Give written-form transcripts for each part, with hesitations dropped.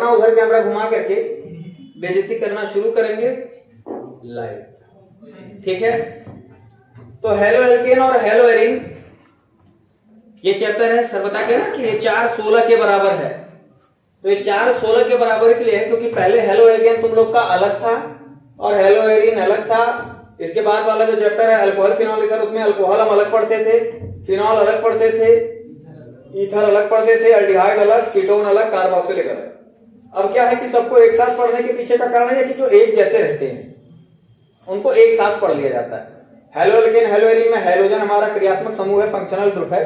अपना उधर कैमरा घुमा करके बेइज्जती करना शुरू करेंगे लाइव, ठीक है। तो हेलो एल्केन और हेलो एरिन ये चैप्टर है, सर बता के ना कि ये 4-16 के बराबर है। तो ये 4-16 के बराबर इसलिए है क्योंकि पहले हेलो एल्केन तुम लोग का अलग था और हेलो एरिन अलग था। इसके बाद वाला जो चैप्टर है अल्कोहल फिनॉल ईथर, उसमें अल्कोहल हम अलग पढ़ते थे, फिनॉल अलग पढ़ते थे, ईथर अलग पढ़ते थे, एल्डिहाइड अलग, कीटोन अलग, कार्बोक्सिलिक अलग। अब क्या है कि सबको एक साथ पढ़ने के पीछे का कारण है कि जो एक जैसे रहते हैं उनको एक साथ पढ़ लिया जाता है। हेलो एल्केन हेलो एरिन में हेलोजन हमारा क्रियात्मक समूह है, फंक्शनल ग्रुप है,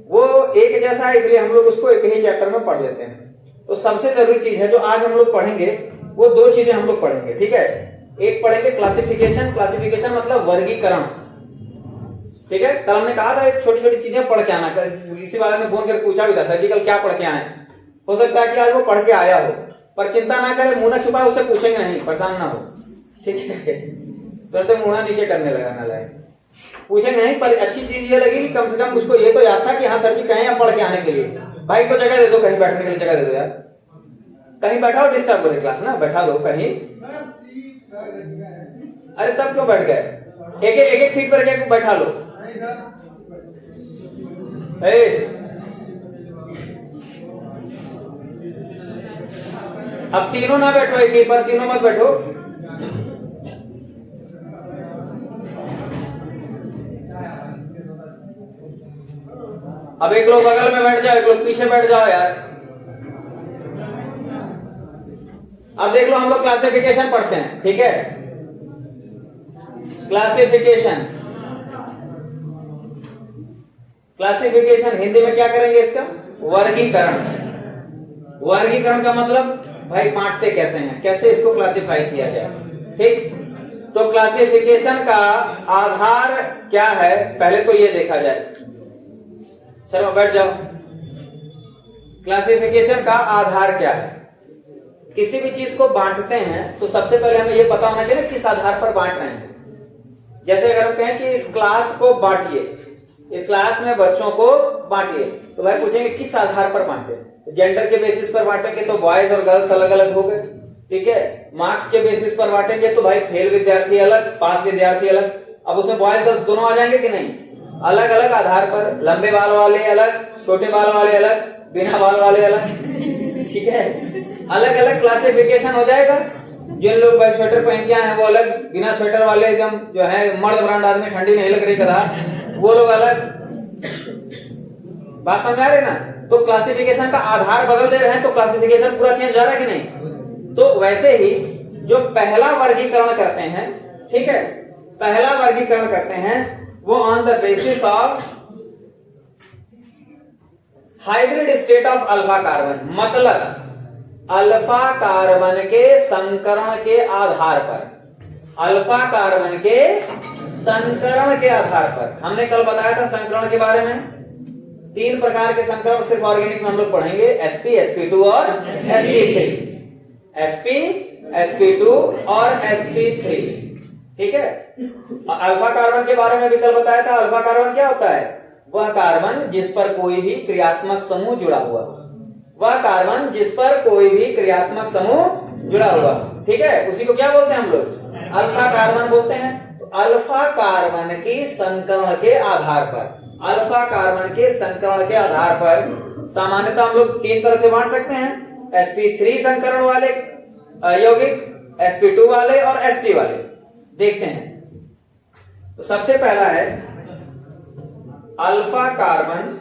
वो एक जैसा है, इसलिए हम लोग उसको एक ही चैप्टर में पढ़ लेते हैं। तो सबसे जरूरी चीज है जो आज हम लोग पढ़ेंगे वो दो चीजें हम लोग पढ़ेंगे, ठीक है। एक पढ़ेंगे क्लासिफिकेशन, क्लासिफिकेशन मतलब वर्गीकरण, ठीक है। कल हमने कहा था एक छोटी छोटी चीजें पढ़ के आना, इसी वाले ने फोन करके पूछा भी था सर जी कल क्या पढ़ के आए। हो सकता है कि आज वो पढ़ के आया हो, पर चिंता ना करे, मुंह ना छुपाए, उसे पूछेंगे नहीं, परेशान ना हो, ठीक है। तो मुंह नीचे करने लगा ना लाए, पूछेंगे नहीं, पर अच्छी चीज ये लगी कि कम से कम उसको ये तो याद था कि हाँ सर जी कहें आप पढ़ के आने के लिए। भाई को जगह दे दो, कहीं बैठने के लिए जगह दे दो यार, कहीं बैठाओ, डिस्टर्ब हो रही क्लास ना, बैठा दो कहीं। अरे तब क्यों बैठ गए, एक सीट पर क्या बैठा लो। अब तीनों ना बैठो एक ही पर, तीनों मत बैठो। अब एक लोग बगल में बैठ जाओ, एक लोग पीछे बैठ जाओ यार। अब देख लो हम लोग क्लासिफिकेशन पढ़ते हैं, ठीक है। क्लासिफिकेशन, क्लासिफिकेशन हिंदी में क्या करेंगे इसका, वर्गीकरण। वर्गीकरण का मतलब भाई बांटते कैसे हैं, कैसे इसको क्लासिफाई किया जाए, ठीक। तो क्लासिफिकेशन का आधार क्या है पहले तो ये देखा जाए। चलो बैठ जाओ। क्लासिफिकेशन का आधार क्या है, किसी भी चीज को बांटते हैं तो सबसे पहले हमें यह पता होना चाहिए किस आधार पर बांट रहे हैं। जैसे अगर हम कहें कि इस क्लास को बांटिए, इस क्लास में बच्चों को बांटिए, तो भाई पूछेंगे किस आधार पर बांटे। जेंडर के बेसिस पर बांटेंगे तो बॉयज और गर्ल्स अलग अलग हो गए, ठीक है। मार्क्स के बेसिस पर बांटेंगे तो भाई फेल विद्यार्थी अलग, पास विद्यार्थी अलग। अब उसमें बॉयज गर्ल्स दोनों आ जाएंगे कि नहीं, अलग अलग आधार पर, लंबे बाल वाले अलग, छोटे बाल वाले अलग, बिना बाल वाले अलग, ठीक है। अलग अलग क्लासिफिकेशन हो जाएगा। जिन लोग भाई स्वेटर पहन के आए हैं वो अलग, बिना स्वेटर वाले एकदम जो है मर्द ब्रांड आदमी, ठंडी नहीं लग रही कदा, वो लोग अलग। बात समझ आ रही ना। तो क्लासिफिकेशन का आधार बदल दे रहे हैं तो क्लासिफिकेशन पूरा चेंज जा रहा है कि नहीं। तो वैसे ही जो पहला वर्गीकरण करते हैं, ठीक है, पहला वर्गीकरण करते हैं वो on the basis of hybrid state of alpha carbon, मतलब अल्फा कार्बन के संकरण के आधार पर, अल्फा कार्बन के संकरण के आधार पर। हमने कल बताया था संकरण के बारे में, 3 प्रकार के संकरण सिर्फ ऑर्गेनिक में हम लोग पढ़ेंगे, sp, sp2 और sp3। sp, sp2 और sp3, ठीक है। अल्फा कार्बन के बारे में भी कल बताया था। अल्फा कार्बन क्या होता है, वह कार्बन जिस पर कोई भी क्रियात्मक समूह जुड़ा हुआ, वह कार्बन जिस पर कोई भी क्रियात्मक समूह जुड़ा हुआ, ठीक है, उसी को क्या बोलते हैं हम लोग, अल्फा कार्बन बोलते हैं। तो अल्फा कार्बन की संकरण के आधार पर, अल्फा कार्बन के संकरण के आधार पर सामान्यतः हम लोग 3 तरह से बांट सकते हैं, sp3 संकरण वाले यौगिक, sp2 वाले और sp वाले। देखते हैं। तो सबसे पहला है अल्फा कार्बन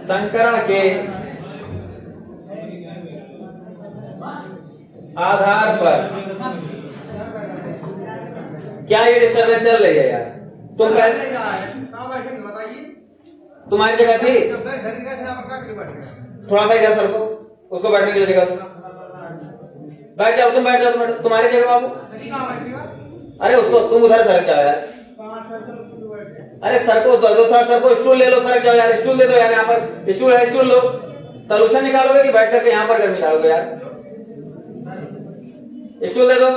संकरण के आधार पर। क्या ये डिस्टर्बेंस चल रही है यार, तुम बताइए, तुम्हारी जगह थी, थोड़ा सा इधर सर को, उसको बैठने के लिए जगह दो, बैठ जाओ, तुम बैठ जाओ, तुम्हारी जगह बाबू। अरे उसको तुम उधर सरक जाओ यार, अरे सर को दो, थोड़ा सर को स्टूल ले लो, सरक जाओ यार, स्टूल दे दो यार, यहाँ पर स्टूल है, स्टूल लो। सोल्यूशन निकालोगे कि बैठ करके यहाँ पर गर्मी डालोगे यार, स्टूल दे दो।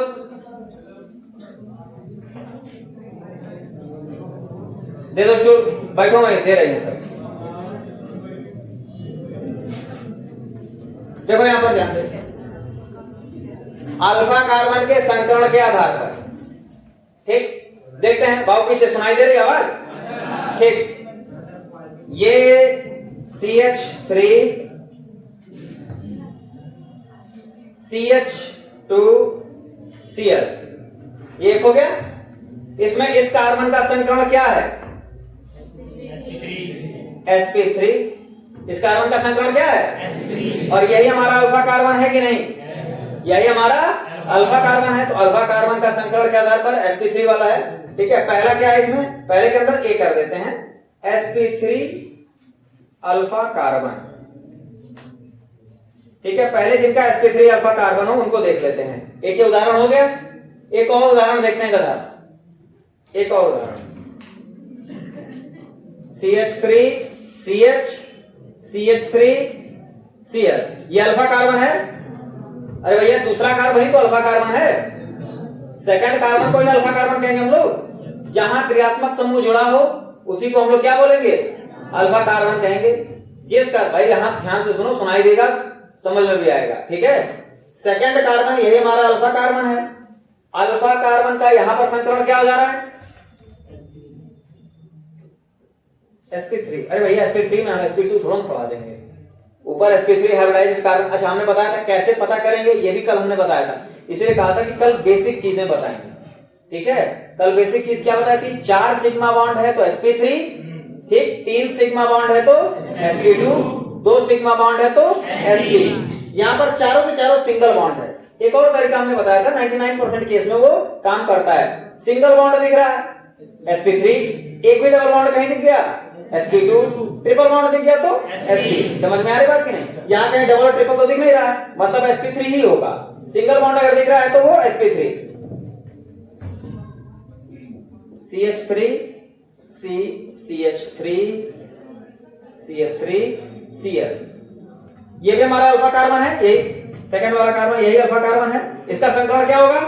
दे दो स्टूल, बैठो, मैं दे रही है सब। देखो यहां पर ध्यान से, अल्फा कार्बन के संकरण के आधार पर, ठीक, देखते हैं। बाबू पीछे सुनाई दे रही आवाज? ठीक, ये CH3 CH2Cl ये एक हो गया। इसमें इस कार्बन का संकरण क्या है? sp3। इस कार्बन का संकरण क्या है? sp3। और यही हमारा अल्फा कार्बन है कि नहीं? यही हमारा अल्फा कार्बन है। तो अल्फा कार्बन का संकरण के आधार पर sp3 वाला है, ठीक है। पहला क्या है इसमें? पहले के अंदर A कर देते हैं, sp3 अल्फा कार्बन, ठीक है। पहले जिनका sp3 अल्फा कार्बन हो उनको देख लेते हैं। एक ही उदाहरण हो गया। एक और उदाहरण देखते हैं गधा, एक और उदाहरण, CH3 CH CH3 Cl ये अल्फा कार्बन है। अरे भैया दूसरा कार्बन ही तो अल्फा कार्बन है। सेकंड कार्बन को अल्फा कार्बन कहेंगे हम लोग। जहां क्रियात्मक समूह जुड़ा हो उसी को हम लोग क्या बोलेंगे? अल्फा कार्बन कहेंगे। जिसका भाई यहां ध्यान से सुनो, सुनाई देगा, समझ में भी आएगा, ठीक है। सेकंड कार्बन यही हमारा अल्फा कार्बन है। अल्फा कार्बन का यहां पर संकरण क्या हो जा रहा है? sp3। अरे भैया sp3 में हम sp2 थोड़ा पढ़ा देंगे। ऊपर sp3 हाइब्रिडाइज्ड कार्बन। अच्छा, हमने बताया था कैसे पता करेंगे, ये भी कल हमने बताया था। इसलिए कहा था कि कल बेसिक चीजें बताएंगे, ठीक है। कल बेसिक चीज क्या बताई थी? 4 सिग्मा बॉन्ड है तो sp3, ठीक, 3 सिग्मा बॉन्ड है तो sp2, 2 सिग्मा बॉन्ड है तो sp। यहां पर चारों के चारों सिंगल बॉन्ड है। एक और तरीका हमने बताया था, 99% केस में वो काम करता है। सिंगल बॉन्ड दिख रहा है sp3, एक भी डबल बॉन्ड कहीं दिख गया sp2, ट्रिपल बॉन्ड दिख गया तो sp। समझ में आ रही बात कि नहीं? यहाँ कहीं डबल और ट्रिपल तो दिख नहीं रहा है, मतलब sp3 ही होगा। सिंगल बॉन्ड अगर दिख रहा है तो वो sp3। CH3 CH3 CH3 Cl ये भी हमारा अल्फा कार्बन है। यही सेकंड वाला कार्बन, यही अल्फा कार्बन है। इसका संकरण क्या होगा?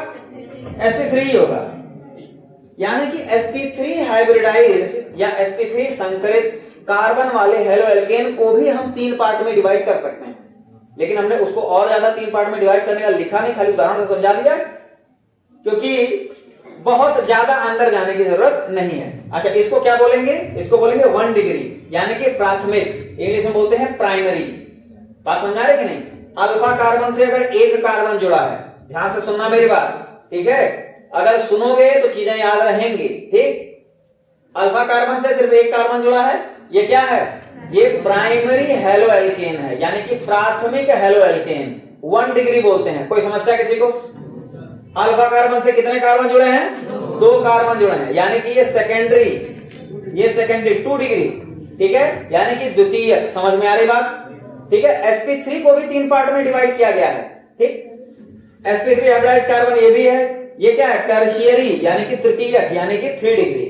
sp3 ही होगा। यानी कि sp3 हाइब्रिडाइज्ड या sp3 संकरित कार्बन वाले हेलो एल्केन को भी हम 3 पार्ट में डिवाइड कर सकते हैं। लेकिन हमने उसको और ज्यादा 3 पार्ट में डिवाइड करने का लिखा नहीं, खाली उदाहरण से समझा दिया, क्योंकि बहुत ज्यादा अंदर जाने की जरूरत नहीं है। अच्छा, इसको क्या बोलेंगे? इसको बोलेंगे 1 डिग्री, यानी कि प्राथमिक, इंग्लिश में बोलते हैं प्राइमरी। बात समझ आ रही कि नहीं? अल्फा कार्बन से अगर एक कार्बन जुड़ा है, ध्यान से सुनना मेरी बात, ठीक है। अगर सुनोगे तो चीजें याद रहेंगी, ठीक। अल्फा कार्बन से सिर्फ एक कार्बन जुड़ा है, ये क्या है? ये प्राइमरी हेलो एल्केन है, यानी कि प्राथमिक हेलो एल्केन। 1 डिग्री बोलते हैं। कोई समस्या किसी को? अल्फा कार्बन से कितने कार्बन जुड़े हैं? 2 कार्बन जुड़े हैं, यानी कि ये सेकेंडरी, ये सेकेंडरी 2 डिग्री, ठीक है, यानी कि द्वितीयक। समझ में आ रही बात? ठीक है। sp3 को भी 3 पार्ट में डिवाइड किया गया है, ठीक। sp3 हाइब्रिडाइज्ड कार्बन ये भी है। ये क्या है? टर्शियरी, यानी कि तृतीयक, यानी कि 3 डिग्री,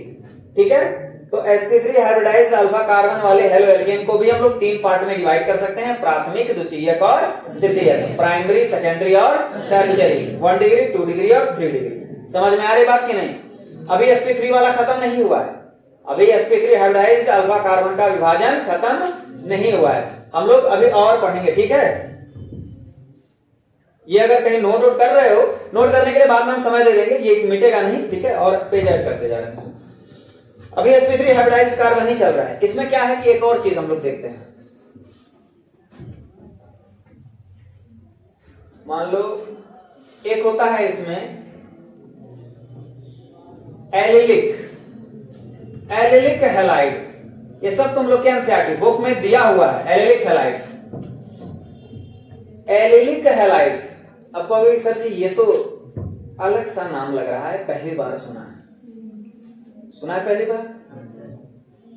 ठीक है। तो sp3 हाइब्रिडाइज्ड अल्फा कार्बन वाले हेलो एल्केन को भी हम लोग 3 पार्ट में डिवाइड कर सकते हैं, प्राथमिक, द्वितीयक और तृतीयक, प्राइमरी, सेकेंडरी और टर्शियरी, 1 डिग्री, 2 डिग्री और 3 डिग्री। समझ में आ रही बात कि नहीं? अभी sp3 वाला खत्म नहीं हुआ है। अभी sp3 हाइब्रिडाइज्ड अल्फा कार्बन का विभाजन खत्म नहीं हुआ है। हम लोग अभी और पढ़ेंगे, ठीक है। ये अगर कहीं नोट कर रहे हो, नोट करने के लिए बाद में हम समय दे देंगे, ये मिटेगा नहीं, ठीक है। और पेज ऐड करते जा रहे हैं। अभी sp3 हाइब्रिडाइज्ड कार्बन ही चल रहा है। इसमें क्या है कि एक और चीज हम लोग देखते हैं। मान लो एक होता है इसमें एलिलिक हैलाइड। ये सब तुम लोग के एनसीईआरटी बुक में दिया हुआ है। Allylic halides, allylic halides. अब कहोगे सर जी ये तो अलग सा नाम लग रहा है, पहली बार सुना है। सुना है पहली बार?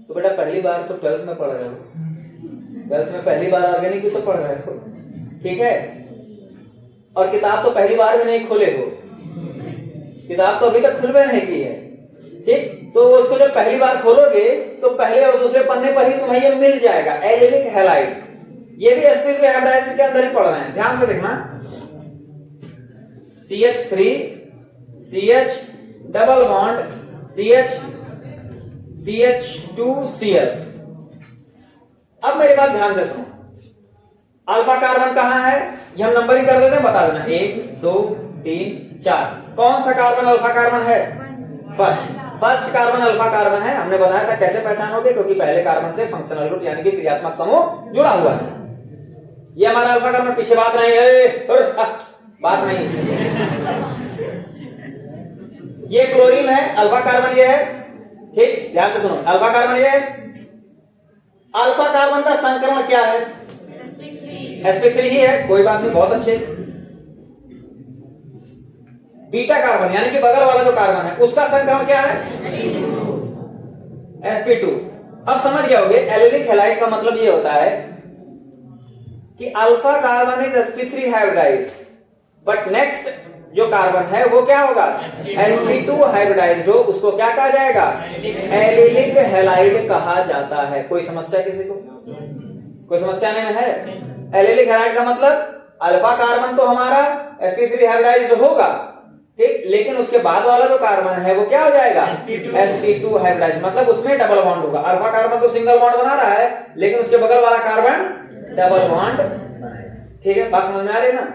तो बेटा पहली बार तो 12th में पढ़ रहे हो, 12th में पहली बार ऑर्गेनिक भी तो पढ़ रहे हो, ठीक है। और किताब तो पहली बार भी नहीं खोले हो, किताब तो अभी तक खुलवे नहीं की है, ठीक। तो उसको जब पहली बार खोलोगे तो पहले और दूसरे पन्ने पर ही तुम्हें ये मिल जाएगा, एलिलिक हैलाइड। ये भी sp3 हाइब्रिडाइज्ड के अंदर ही पढ़ रहे हैं, ध्यान से देखना। CH3 CH double bond CH CH2Cl। अब मेरी बात ध्यान से सुनो, अल्फा कार्बन कहां है ये हम नंबरिंग कर देते हैं, बता देना 1 2 3 4। कौन सा कार्बन अल्फा कार्बन है? फर्स्ट कार्बन अल्फा कार्बन है। हमने बताया था कैसे पहचानोगे, क्योंकि पहले कार्बन से फंक्शनल ग्रुप यानी कि क्रियात्मक समूह जुड़ा हुआ है। ये हमारा अल्फा कार्बन, पीछे बात नहीं है, बात नहीं। ये क्लोरीन है, अल्फा कार्बन ये है, ठीक, ध्यान से सुनो, अल्फा कार्बन ये है। अल्फा कार्बन का संकरण क्या है? sp3 ही है, कोई बात नहीं, बहुत अच्छे। बीटा कार्बन यानी कि बगल वाला जो कार्बन है उसका संकरण क्या है? sp2। अब समझ गए होगे, एलिलिक हैलाइड का मतलब ये होता है कि alpha carbon is sp3 hybridized, but next जो कार्बन है वो क्या होगा? sp2 हाइब्रिडाइज्ड हो, उसको क्या कहा जाएगा? एलिलिक हैलाइड कहा जाता है। कोई समस्या किसी को? कोई समस्या नहीं है। एलिलिक हैलाइड का मतलब अल्फा कार्बन तो हमारा sp3 हाइब्रिडाइज्ड होगा, ठीक, लेकिन उसके बाद वाला जो कार्बन है वो क्या हो जाएगा? sp2 हाइब्रिडाइज्ड, मतलब उसमें डबल बॉन्ड होगा। अल्फा कार्बन तो सिंगल बॉन्ड बना रहा है, लेकिन उसके बगल वाला कार्बन डबल बॉन्ड बनाएगा। ठीक है, बात समझ में आ रही है ना?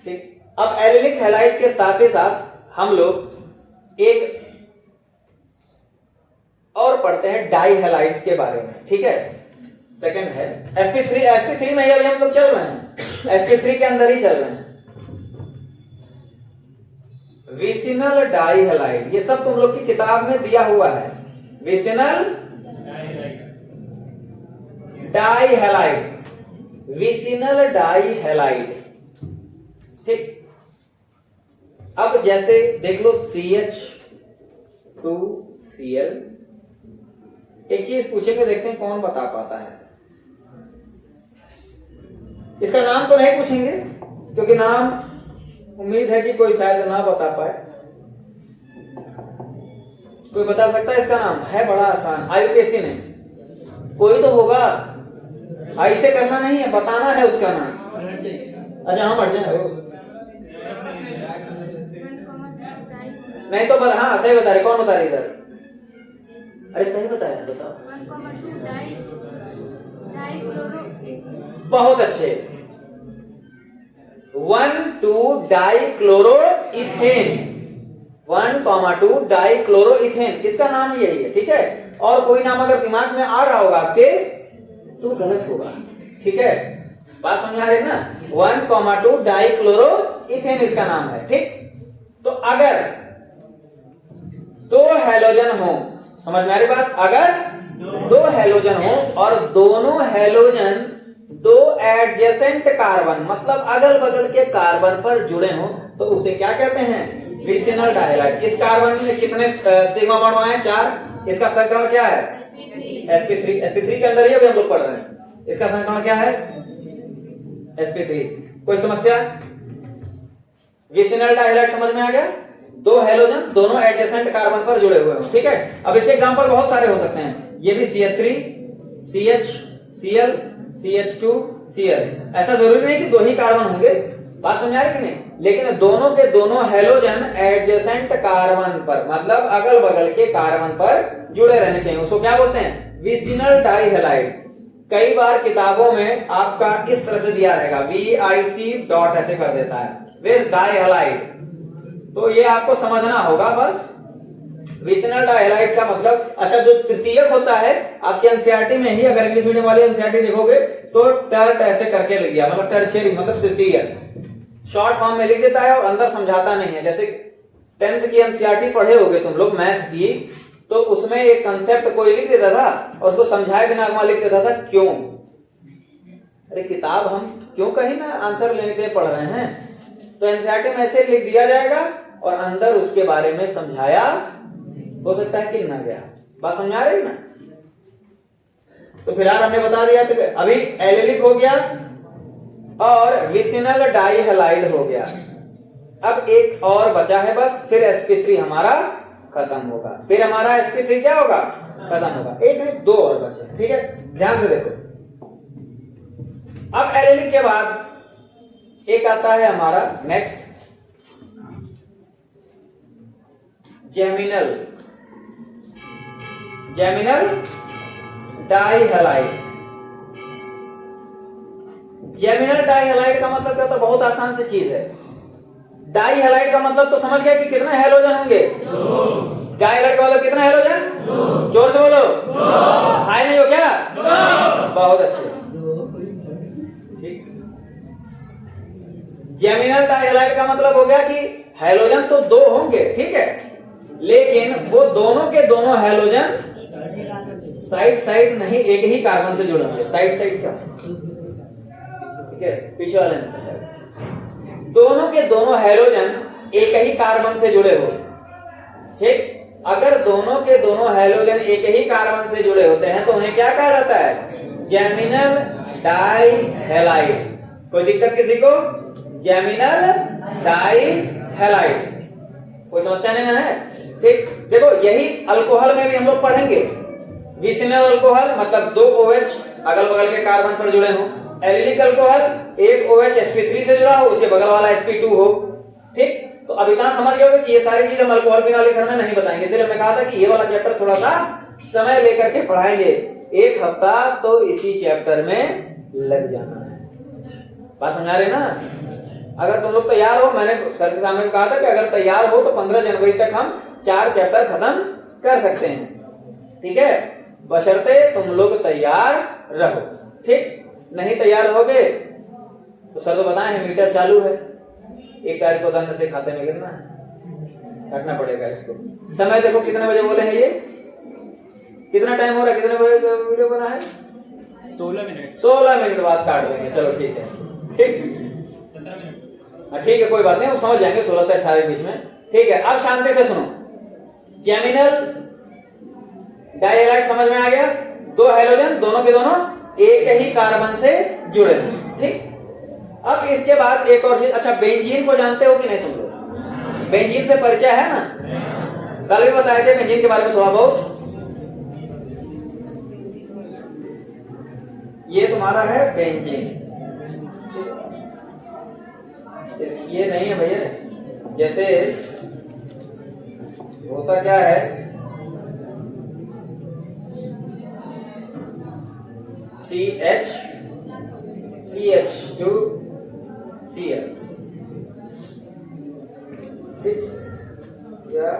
ठीक। अब एलिलिक हैलाइड के साथ ही साथ हम लोग एक और पढ़ते हैं डाई हैलाइड्स के बारे में, ठीक है। सेकंड है sp3 में ही अभी हम लोग चल रहे हैं, sp3 के अंदर ही चल रहे हैं। विसिनल डाई हैलाइड, ये सब तुम लोग की किताब में दिया हुआ है। Vicinal die halide, vicinal die halide, ठीक। अब जैसे देख लो CH2Cl, एक चीज पूछेंगे, देखते हैं कौन बता पाता है। इसका नाम तो नहीं पूछेंगे, क्योंकि नाम उम्मीद है कि कोई शायद ना बता पाए। कोई बता सकता है इसका नाम? है बड़ा आसान, आयुकेसी नहीं, कोई तो होगा। ऐसे करना नहीं है, बताना है उसका नाम। अच्छा हाँ, बढ़ जाए नहीं तो हाँ सही बता रहे। कौन बता रहे इधर? अरे सही बताया, बताओ। बहुत अच्छे, 1,2 डाइक्लोरोइथेन, 1,2 डाइक्लोरोइथेन, इसका नाम यही है, ठीक है। और कोई नाम अगर दिमाग में आ रहा होगा आपके तो गलत होगा, ठीक है। बात समझ आ रही है ना? 1,2 डाइक्लोरोइथेन इसका नाम है, ठीक। तो अगर दो हैलोजन हो, समझ में आ रही बात? अगर दो हैलोजन हो और दोनों हैलोजन दो एडजेसेंट कार्बन, मतलब अगल बगल के कार्बन पर जुड़े हो, तो उसे क्या कहते हैं? Vicinal die halide. इस कार्बन में कितने सिग्मा बॉन्ड बनाए? 4। इसका संकरण क्या है? sp3 के अंदर ही अभी हम लोग पढ़ रहे हैं। इसका संकरण क्या है? sp3। कोई समस्या? विसिनल डाई हैलाइड समझ में आ गया? दो हैलोजन दोनों एडजेसेंट कार्बन पर जुड़े हुए हो, ठीक है। अब इसके एग्जांपल बहुत सारे हो सकते हैं। ये भी CH3 CHCl CH2Cl, ऐसा जरूरी नहीं कि दो ही कार्बन होंगे, बात समझ आ रही कि नहीं? लेकिन दोनों के दोनों हैलोजन एडजेसेंट कार्बन पर, मतलब अगल बगल के कार्बन पर जुड़े रहने चाहिए, उसको क्या बोलते हैं? Vicinal die halide. कई बार किताबों में आपका इस तरह से दिया रहेगा, VIC डॉट ऐसे कर देता है, विस डाई हैलाइड, तो ये आपको समझना होगा बस। विसिनल डाई हैलाइड का मतलब, अच्छा जो तृतीयक होता है आपके एनसीईआरटी में ही, अगर इंग्लिश मीडियम वाले एनसीईआरटी देखोगे तो टर्ट ऐसे करके लिख दिया, मतलब टर्शियरी मतलब तृतीयक, शॉर्ट फॉर्म में लिख देता है और अंदर समझाता नहीं है। जैसे 10th की एनसीईआरटी पढ़े होगे तुम लोग मैथ की, तो उसमें एक कंसेप्ट कोई लिख देता था और उसको समझाए बिना अगवा लिख देता था क्यों। अरे किताब हम क्यों कहीं ना आंसर लेने के लिए पढ़ रहे हैं, तो एनसीईआरटी में ऐसे लिख दिया जाएगा और अंदर उसके बारे में समझाया हो सकता है कि ना गया। बात समझ आ रही है ना? तो फिलहाल हमने बता दिया, तो अभी एलिलिक हो गया और विसिनल डाई हैलाइड हो गया। अब एक और बचा है बस, फिर sp3 हमारा खत्म होगा, फिर हमारा sp3 क्या होगा? खत्म होगा। एक नहीं, दो और बचे, ठीक है, ध्यान से देखो। अब एलिलिक के बाद एक आता है हमारा नेक्स्ट जेमिनल। जेमिनल डाइहैलाइड। जेमिनल डाइहैलाइड का मतलब क्या होता है? बहुत आसान सी चीज है। डाइहैलाइड का मतलब तो समझ गया कि कितने हैलोजन होंगे? डाइहैलाइड का मतलब कितना हैलोजन? जोर से बोलो। हाई नहीं हो क्या? बहुत अच्छे। जेमिनल डाइहैलाइड का मतलब हो गया कि हैलोजन तो दो होंगे, ठीक है, लेकिन वो दोनों के दोनों हैलोजन साइड साइड नहीं, एक ही कार्बन से जुड़े होंगे। साइड साइड क्या? ठीक है, पीछे वाले में साइड। दोनों के दोनों हैलोजन एक ही कार्बन से जुड़े हो, ठीक। अगर दोनों के दोनों हैलोजन एक ही कार्बन से जुड़े होते हैं तो उन्हें क्या कहा जाता है? जेमिनल डाइहैलाइड। कोई दिक्कत किसी को? जेमिनल डाइहैलाइड। कोई समस्या नहीं ना है? ठीक। देखो यही अल्कोहल में भी हम लोग पढ़ेंगे। विसिनल अल्कोहल मतलब दो OH अगल बगल के कार्बन पर जुड़े हों। एलिलिक अल्कोहल एक OH sp3 से जुड़ा हो, उसके बगल वाला sp2 हो, ठीक। तो अब इतना समझ गए कि ये सारी चीज हम अल्कोहल फिनॉल में नहीं बताएंगे, इसलिए मैं कहा था कि ये वाला चैप्टर थोड़ा सा समय लेकर के पढ़ाएंगे। एक हफ्ता तो इसी चैप्टर में लग जाना है। बात समझा रहे ना? अगर तुम लोग तैयार हो, मैंने सर के सामने कहा था कि अगर तैयार हो तो 15 जनवरी तक हम 4 चैप्टर खत्म कर सकते हैं, ठीक है, बशर्ते तुम लोग तैयार रहो, ठीक। नहीं तैयार रहोगे तो सर तो बताए हैं मीटर चालू है, 1 तारीख को दंड से खाते में गिरना है, हटना पड़ेगा इसको। समय देखो कितने बजे बोले हैं, ये कितना टाइम हो रहा है, कितने बजे वीडियो बना है? 16 मिनट। 16 मिनट बाद काट देंगे, चलो ठीक है, ठीक। 17 मिनट। ठीक है, कोई बात नहीं, हम समझ जाएंगे 16 से 18 के बीच में, ठीक है। अब शांति से सुनो। जेमिनल डाइहैलाइड समझ में आ गया? दो हैलोजन दोनों के दोनों एक ही कार्बन से जुड़े हैं, ठीक। अब इसके बाद एक और चीज, अच्छा बेंजीन को जानते हो कि नहीं तुम लोग? बेंजीन से परिचय है ना? कल भी बताए थे बेंजीन के बारे में थोड़ा बहुत। ये तुम्हारा है बेंजीन, ये नहीं है भैया। जैसे होता क्या है, CH2Cl, ठीक, या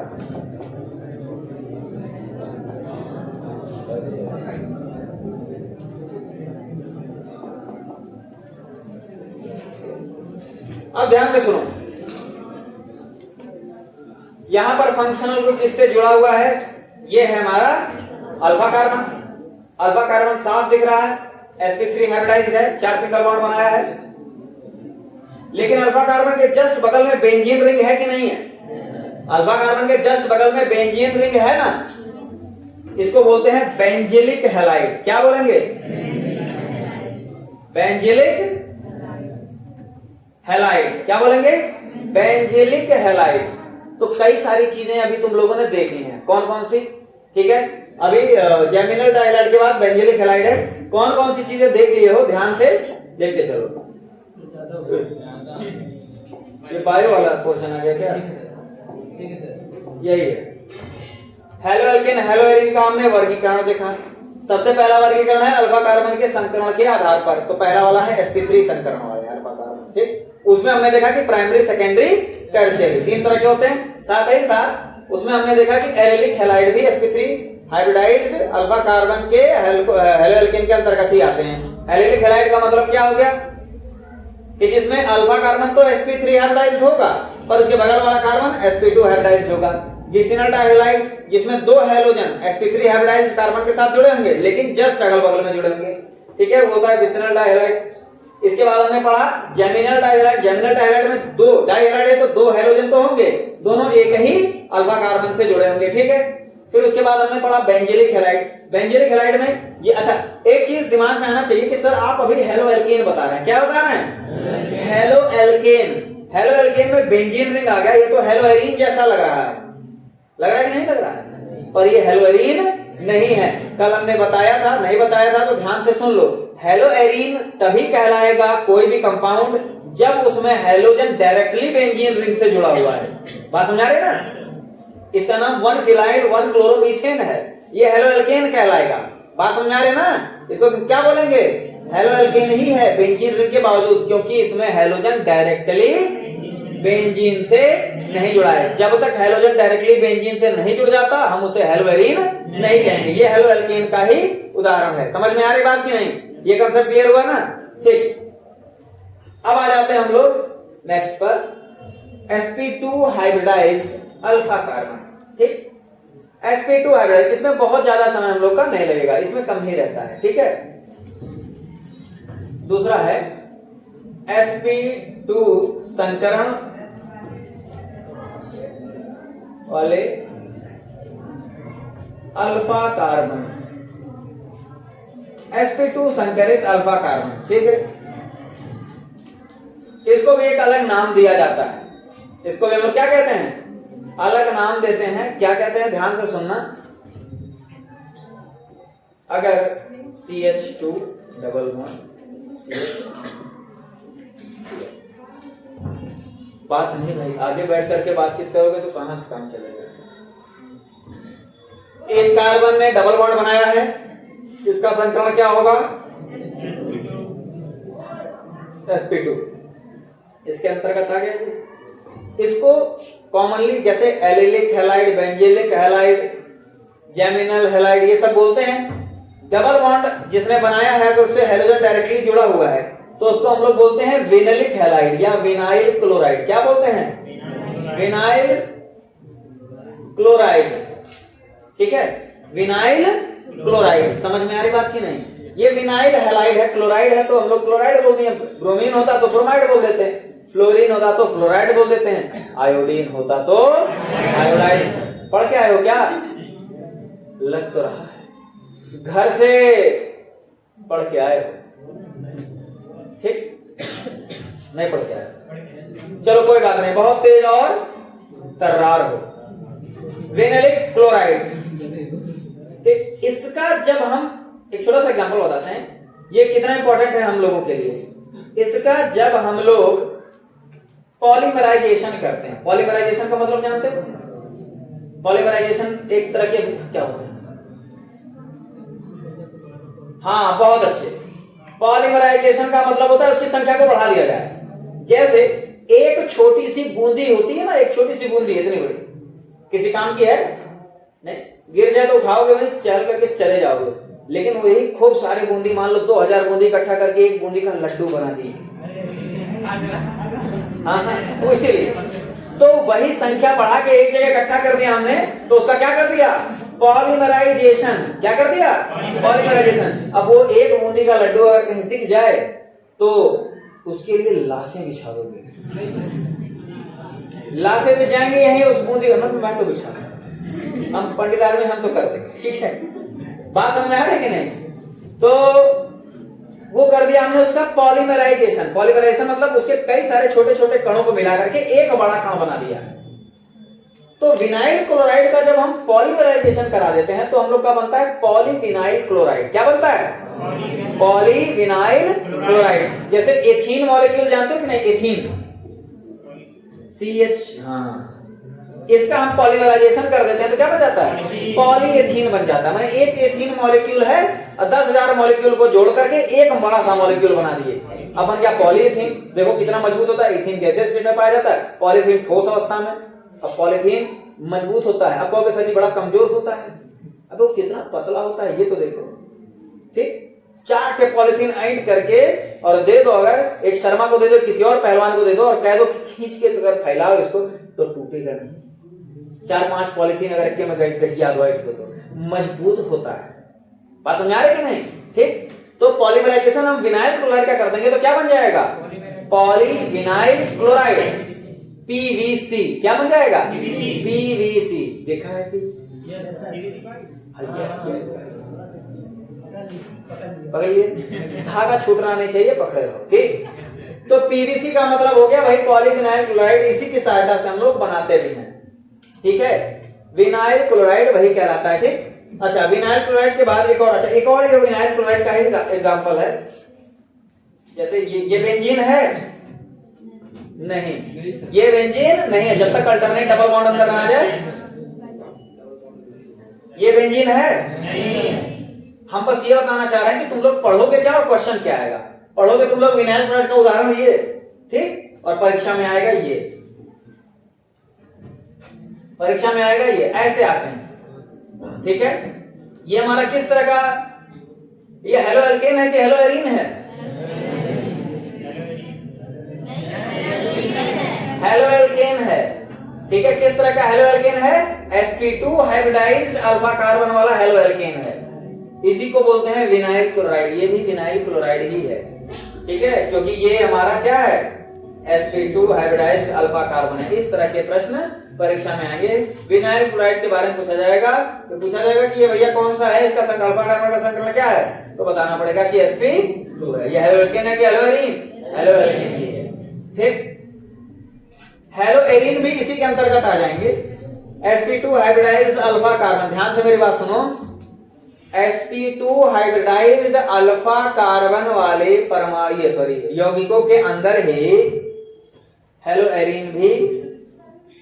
अब ध्यान से सुनो, यहां पर फंक्शनल ग्रुप किससे जुड़ा हुआ है? ये है हमारा अल्फा कार्बन। अल्फा कार्बन साफ दिख रहा है, sp3 हाइब्रिडाइज्ड है, 4 सिंगल बॉन्ड बनाया है। लेकिन अल्फा कार्बन के जस्ट बगल में बेंजीन रिंग है कि नहीं है? अल्फा कार्बन के जस्ट बगल में बेंजीन रिंग है ना, इसको बोलते हैं बेंजिलिक हैलाइड। क्या बोलेंगे? Benzylic halide. क्या बोलेंगे? Benzylic halide. तो कई सारी चीजें अभी तुम लोगों ने देख ली हैं, कौन कौन सी? ठीक है, अभी जेमिनल डाइहैलाइड के बाद बेंजिलिक हैलाइड है। कौन कौन सी चीजें देख लिए हो? ध्यान से देखते चलो। ये बायो वाला पोर्शन आ गया क्या? यही है। हेलो एल्केन हेलो एरिन का हमने वर्गीकरण देखा। सबसे पहला वर्गीकरण है अल्फा कार्बन के संकरण के आधार पर, तो पहला वाला है sp3 संकरण वाला अल्फा कार्बन, ठीक। उसमें हमने देखा कि प्राइमरी, सेकेंडरी, टर्शियरी 3 तरह के होते हैं। साथ ही साथ उसमें हमने देखा कि एलिलिक हैलाइड भी sp3 हाइब्रिडाइज्ड अल्फा कार्बन के हेलो एल्केन के अंतर्गत ही आते हैं। एलिलिक हैलाइड का मतलब क्या हो गया कि जिसमें अल्फा कार्बन तो sp3 हाइब्रिडाइज्ड होगा पर उसके बगल वाला कार्बन sp2 हाइब्रिडाइज्ड होगा। विसिनल डाइहैलाइड जिसमें दो हैलोजन sp3 हाइब्रिडाइज्ड कार्बन के साथ जुड़े होंगे लेकिन जस्ट अगल बगल में जुड़े होंगे, ठीक है, वो होता है विसिनल डाइहैलाइड। इसके बाद हमने पढ़ा जेमिनल डाइहैलाइड। जेमिनल डाइहैलाइड में दो डाइहैलाइड है तो दो हैलोजन तो होंगे, दोनों एक ही अल्फा कार्बन से जुड़े होंगे, ठीक है। फिर उसके बाद हमने पढ़ा बेंजिलिक हैलाइड। बेंजिलिक हैलाइड में ये, अच्छा एक चीज दिमाग में आना चाहिए कि सर आप अभी हेलो एल्केन बता रहे हैं, क्या बता रहे हैं? Halo alkane. हेलो एल्केन में बेंजीन रिंग आ गया, ये तो हेलो एरीन जैसा लग रहा है, लग रहा है कि नहीं लग रहा है? पर ये हेलो एरीन नहीं है। कल हमने बताया था, नहीं बताया था तो ध्यान से सुन लो। हेलो एरीन तभी कहलाएगा कोई भी कंपाउंड जब उसमें हैलोजन डायरेक्टली बेंजीन रिंग से जुड़ा हुआ है। बात समझा रहे ना? इसका नाम 1 फिनाइल 1 क्लोरोमीथेन है। ये हेलो एल्केन कहलाएगा। बात समझ आ रही है ना? इसको क्या बोलेंगे? हेलो एल्केन ही है बेंजीन रिंग के बावजूद, क्योंकि इसमें हेलोजन डायरेक्टली बेंजीन से नहीं जुड़ा है। जब तक हेलोजन डायरेक्टली बेंजीन से नहीं जुड़ जाता हम उसे हेलोएरिन नहीं कहेंगे। ये हेलो एल्केन का ही उदाहरण है। समझ में आ रही बात की नहीं? ये कंसेप्ट क्लियर हुआ ना? ठीक, अब आ जाते हैं हम लोग नेक्स्ट पर, sp2 हाइब्रिडाइज्ड अल्फा कार्बन। ठीक, sp2 हाइब्रिडाइज्ड, इसमें बहुत ज्यादा समय हम लोग का नहीं लगेगा, इसमें कम ही रहता है। ठीक है, दूसरा है sp2 संकरण वाले अल्फा कार्बन, sp2 संकरित अल्फा कार्बन। ठीक है, इसको भी एक अलग नाम दिया जाता है। इसको भी हम लोग क्या कहते हैं? अलग नाम देते हैं। क्या कहते हैं? ध्यान से सुनना। अगर CH2 डबल बॉन्ड बात नहीं भाई, आगे बैठ करके बातचीत करोगे तो कहां से काम चलेगा। इस कार्बन ने डबल बॉन्ड बनाया है, इसका संकरण क्या होगा? sp2। इसके अंतर्गत आ गया। इसको कॉमनली जैसे allylic halide, benzylic halide, geminal halide ये सब बोलते हैं। डबल बॉन्ड जिसने बनाया है तो उससे हेलोजन डायरेक्टली जुड़ा हुआ है तो उसको हम लोग बोलते हैं विनलिक हैलाइड या विनाइल क्लोराइड। क्या बोलते हैं? Vinyl chloride. ठीक है, विनाइल क्लोराइड। समझ में आ रही बात की नहीं? ये विनाइल हैलाइड है, क्लोराइड है तो हम लोग क्लोराइड बोलते हैं। ब्रोमीन होता तो ब्रोमाइड बोल देते हैं, फ्लोरीन होता तो फ्लोराइड बोल देते हैं, आयोडीन होता तो आयोडाइड। पढ़ के आए हो क्या? लग तो रहा है घर से पढ़ के आए हो। ठीक, नहीं पढ़ के आए, चलो कोई बात नहीं। बहुत तेज और तर्रार हो, विनाइलिक क्लोराइड। ठीक, इसका जब हम एक छोटा सा एग्जांपल बताते हैं, ये कितना इंपॉर्टेंट है हम लोगों के लिए। इसका जब हम लोग पॉलीमराइजेशन करते हैं, पॉलीमराइजेशन का मतलब जानते हो? पॉलीमराइजेशन एक तरह के क्या होता है? हाँ, बहुत अच्छे। पॉलीमराइजेशन का मतलब होता है उसकी संख्या को बढ़ा दिया जाए। जैसे एक छोटी सी बूंदी होती है ना, एक छोटी सी बूंदी इतनी बड़ी, किसी काम की है नहीं, गिर जाए तो उठाओगे भाई, चल करके चले जाओगे। लेकिन वही खूब सारी बूंदी, मान लो 2000 बूंदी इकट्ठा करके एक बूंदी का लड्डू बना दी। हाँ, तो इसीलिए तो वही संख्या बढ़ा के एक जगह इकट्ठा कर दिया हमने, तो उसका क्या कर दिया? पॉलीमराइजेशन। क्या कर दिया? पॉलीमराइजेशन। अब वो एक बूंदी का लड्डू अगर कहीं दिख जाए तो उसके लिए लाशें बिछा दोगे, लाशें बिछ जाएंगे यही उस बूंदी का। मैं तो बिछा, हम पंडित आदमी हम तो कर देंगे। ठीक है, बात समझ में आ रही है कि नहीं? तो वो कर दिया हमने उसका पॉलीमराइजेशन। पॉलीमराइजेशन मतलब उसके कई सारे छोटे छोटे कणों को मिला करके एक बड़ा कण बना दिया। तो विनाइल क्लोराइड का जब हम पॉलीमराइजेशन करा देते हैं तो हम लोग का बनता है पॉलीविनाइल क्लोराइड। क्या बनता है? Polyvinyl chloride. जैसे एथीन मॉलिक्यूल जानते हो कि नहीं? एथीन CH, हाँ, इसका हम पॉलीमराइजेशन कर देते हैं तो क्या बन जाता है? पॉलीएथीन बन जाता है। माने एक एथीन मॉलिक्यूल है और 10,000 मॉलिक्यूल को जोड़ करके एक बड़ा सा मॉलिक्यूल बना दिए। अब बन गया पॉलीएथीन। देखो कितना मजबूत होता है। एथीन गैसीय स्टेट में पाया जाता है, पॉलीथीन ठोस अवस्था में। अब पॉलीथीन मजबूत होता है, अब कहोगे सर जी बड़ा कमजोर होता है। अब वो कितना पतला होता है ये तो देखो। ठीक, 4 के पॉलीथीन ऐंठ करके और दे दो, अगर एक शर्मा को दे दो, किसी और पहलवान को दे दो और कह दो खींच के तो अगर फैलाओ इसको तो टूटेगा नहीं। 4-5 पॉलीथीन अगर एक में गठिया दो तो मजबूत होता है। बात समझ आ रही कि नहीं? ठीक, तो पॉलीमराइजेशन हम विनाइल क्लोराइड का कर देंगे तो क्या बन जाएगा? Polyvinyl chloride, PVC। क्या बन जाएगा? PVC। देखा है PVC? पकड़ लिए, धागा छूटना नहीं चाहिए, पकड़े रहो। ठीक, तो PVC का मतलब हो गया वही पॉलीविनाइल क्लोराइड। इसी की सहायता से हम लोग बनाते भी हैं। ठीक है, विनाइल क्लोराइड वही कहलाता है। ठीक, अच्छा, विनाइल क्लोराइड के बाद एक और, अच्छा एक और विनाइल क्लोराइड का एग्जांपल है। जैसे ये बेंजीन है नहीं, ये बेंजीन नहीं है जब तक अल्टरनेट डबल बॉन्ड अंदर ना आ जाए। ये बेंजीन है नहीं। हम बस ये बताना चाह रहे हैं कि तुम लोग पढ़ोगे क्या और क्वेश्चन क्या आएगा। पढ़ोगे तुम लोग विनाइल क्लोराइड का उदाहरण ये, ठीक, और परीक्षा में आएगा ये, परीक्षा में आएगा ये, ऐसे आते हैं, ठीक है। ये हमारा किस तरह का, ये हेलो एल्केन है कि हेलो एरीन है? हेलो एल्केन है, ठीक है। किस तरह का हेलो एल्केन है? sp2 हाइब्रिडाइज्ड अल्फा कार्बन वाला हेलो एल्केन है। इसी को बोलते हैं विनाइल क्लोराइड। ये भी विनाइल क्लोराइड ही है, ठीक है, क्योंकि ये हमारा क्या है, sp2 हाइब्रिडाइज्ड अल्फा कार्बन है। इस तरह के प्रश्न परीक्षा में आएंगे। विनाइल क्लोराइड के बारे में पूछा जाएगा, तो पूछा जाएगा कि ये भैया कौन सा है, इसका अल्फा कार्बन का संकलन क्या है, तो बताना पड़ेगा कि sp2 है। ये हेलो एल्केन है कि हेलो एरीन? हेलो एल्केन ही है, ठीक। हेलो एरीन भी इसी के अंतर्गत आ जाएंगे। sp2 हाइब्रिडाइज्ड अल्फा कार्बन, ध्यान से मेरी बात सुनो, sp2 हाइब्रिडाइज्ड अल्फा कार्बन वाले परमाणु यौगिकों के अंदर ही हेलो एरीन भी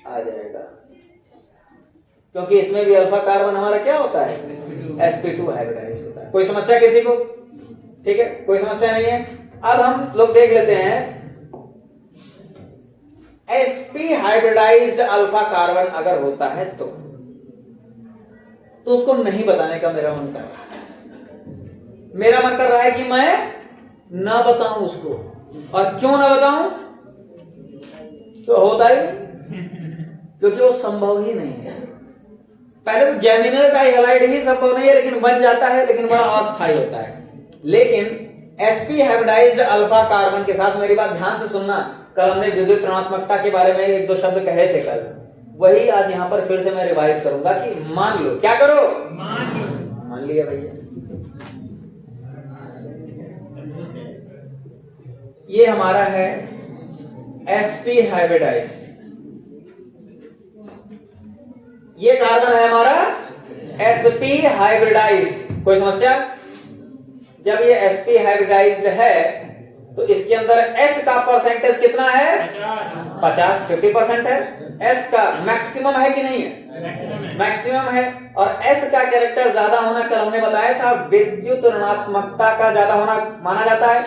आ जाएगा, क्योंकि इसमें भी अल्फा कार्बन हमारा क्या होता है, sp2 हाइब्रिडाइज्ड होता है। कोई समस्या किसी को? ठीक है, कोई समस्या नहीं है। अब हम लोग देख लेते हैं sp हाइब्रिडाइज्ड अल्फा कार्बन अगर होता है तो उसको नहीं बताने का मेरा मन कर रहा है। मेरा मन कर रहा है कि मैं ना बताऊं उसको। और क्यों ना बताऊं? तो होता ही नहीं, क्योंकि वो संभव ही नहीं है। पहले तो जेमिनल डाइहैलाइड ही संभव नहीं है, लेकिन बन जाता है, लेकिन बड़ा अस्थायी होता है। लेकिन sp हाइब्रिडाइज्ड अल्फा कार्बन के साथ मेरी बात ध्यान से सुनना। कल हमने विद्युत ऋणात्मकता के बारे में एक दो शब्द कहे थे कल, वही आज यहां पर फिर से मैं रिवाइज करूंगा कि मान लो, क्या करो, मान लिया भैया, ये हमारा है sp हाइब्रिडाइज्ड, ये कार्बन है हमारा sp हाइब्रिडाइज्ड। कोई समस्या? जब ये sp हाइब्रिडाइज्ड है तो इसके अंदर S का परसेंटेज कितना है? 50, 50% है। S का मैक्सिमम है कि नहीं है? मैक्सिमम है। और S का कैरेक्टर ज्यादा होना कल हमने बताया था, विद्युत ऋणात्मकता का ज्यादा होना माना जाता है।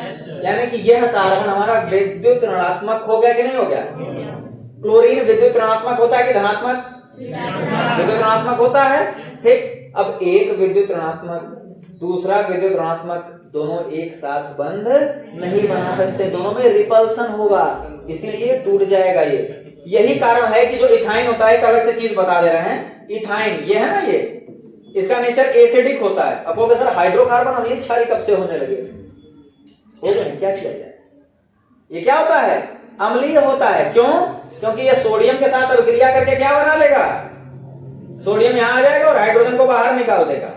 यानी कि यह कार्बन हमारा विद्युत ऋणात्मक हो गया कि नहीं हो गया? क्लोरीन विद्युत ऋणात्मक होता है कि धनात्मक? विद्युत ऋणात्मक होता है, ठीक। अब एक विद्युत ऋणात्मक दूसरा विद्युत ऋणात्मक दोनों एक साथ बंध नहीं बना सकते, दोनों में रिपल्सन होगा, इसीलिए टूट जाएगा। ये यही कारण है कि जो इथाइन होता है, एक अलग से चीज बता दे रहे हैं। इथाइन ये है ना, ये इसका नेचर एसिडिक होता है। अब बोलते सर हाइड्रोकार्बन अम्लीय क्षारी कब से होने लगे? हो गए, क्या किया जाए? ये क्या होता है? अम्लीय होता है। क्यों? क्योंकि ये सोडियम के साथ अभिक्रिया करके क्या बना लेगा? सोडियम यहां आ जाएगा और हाइड्रोजन को बाहर निकाल देगा।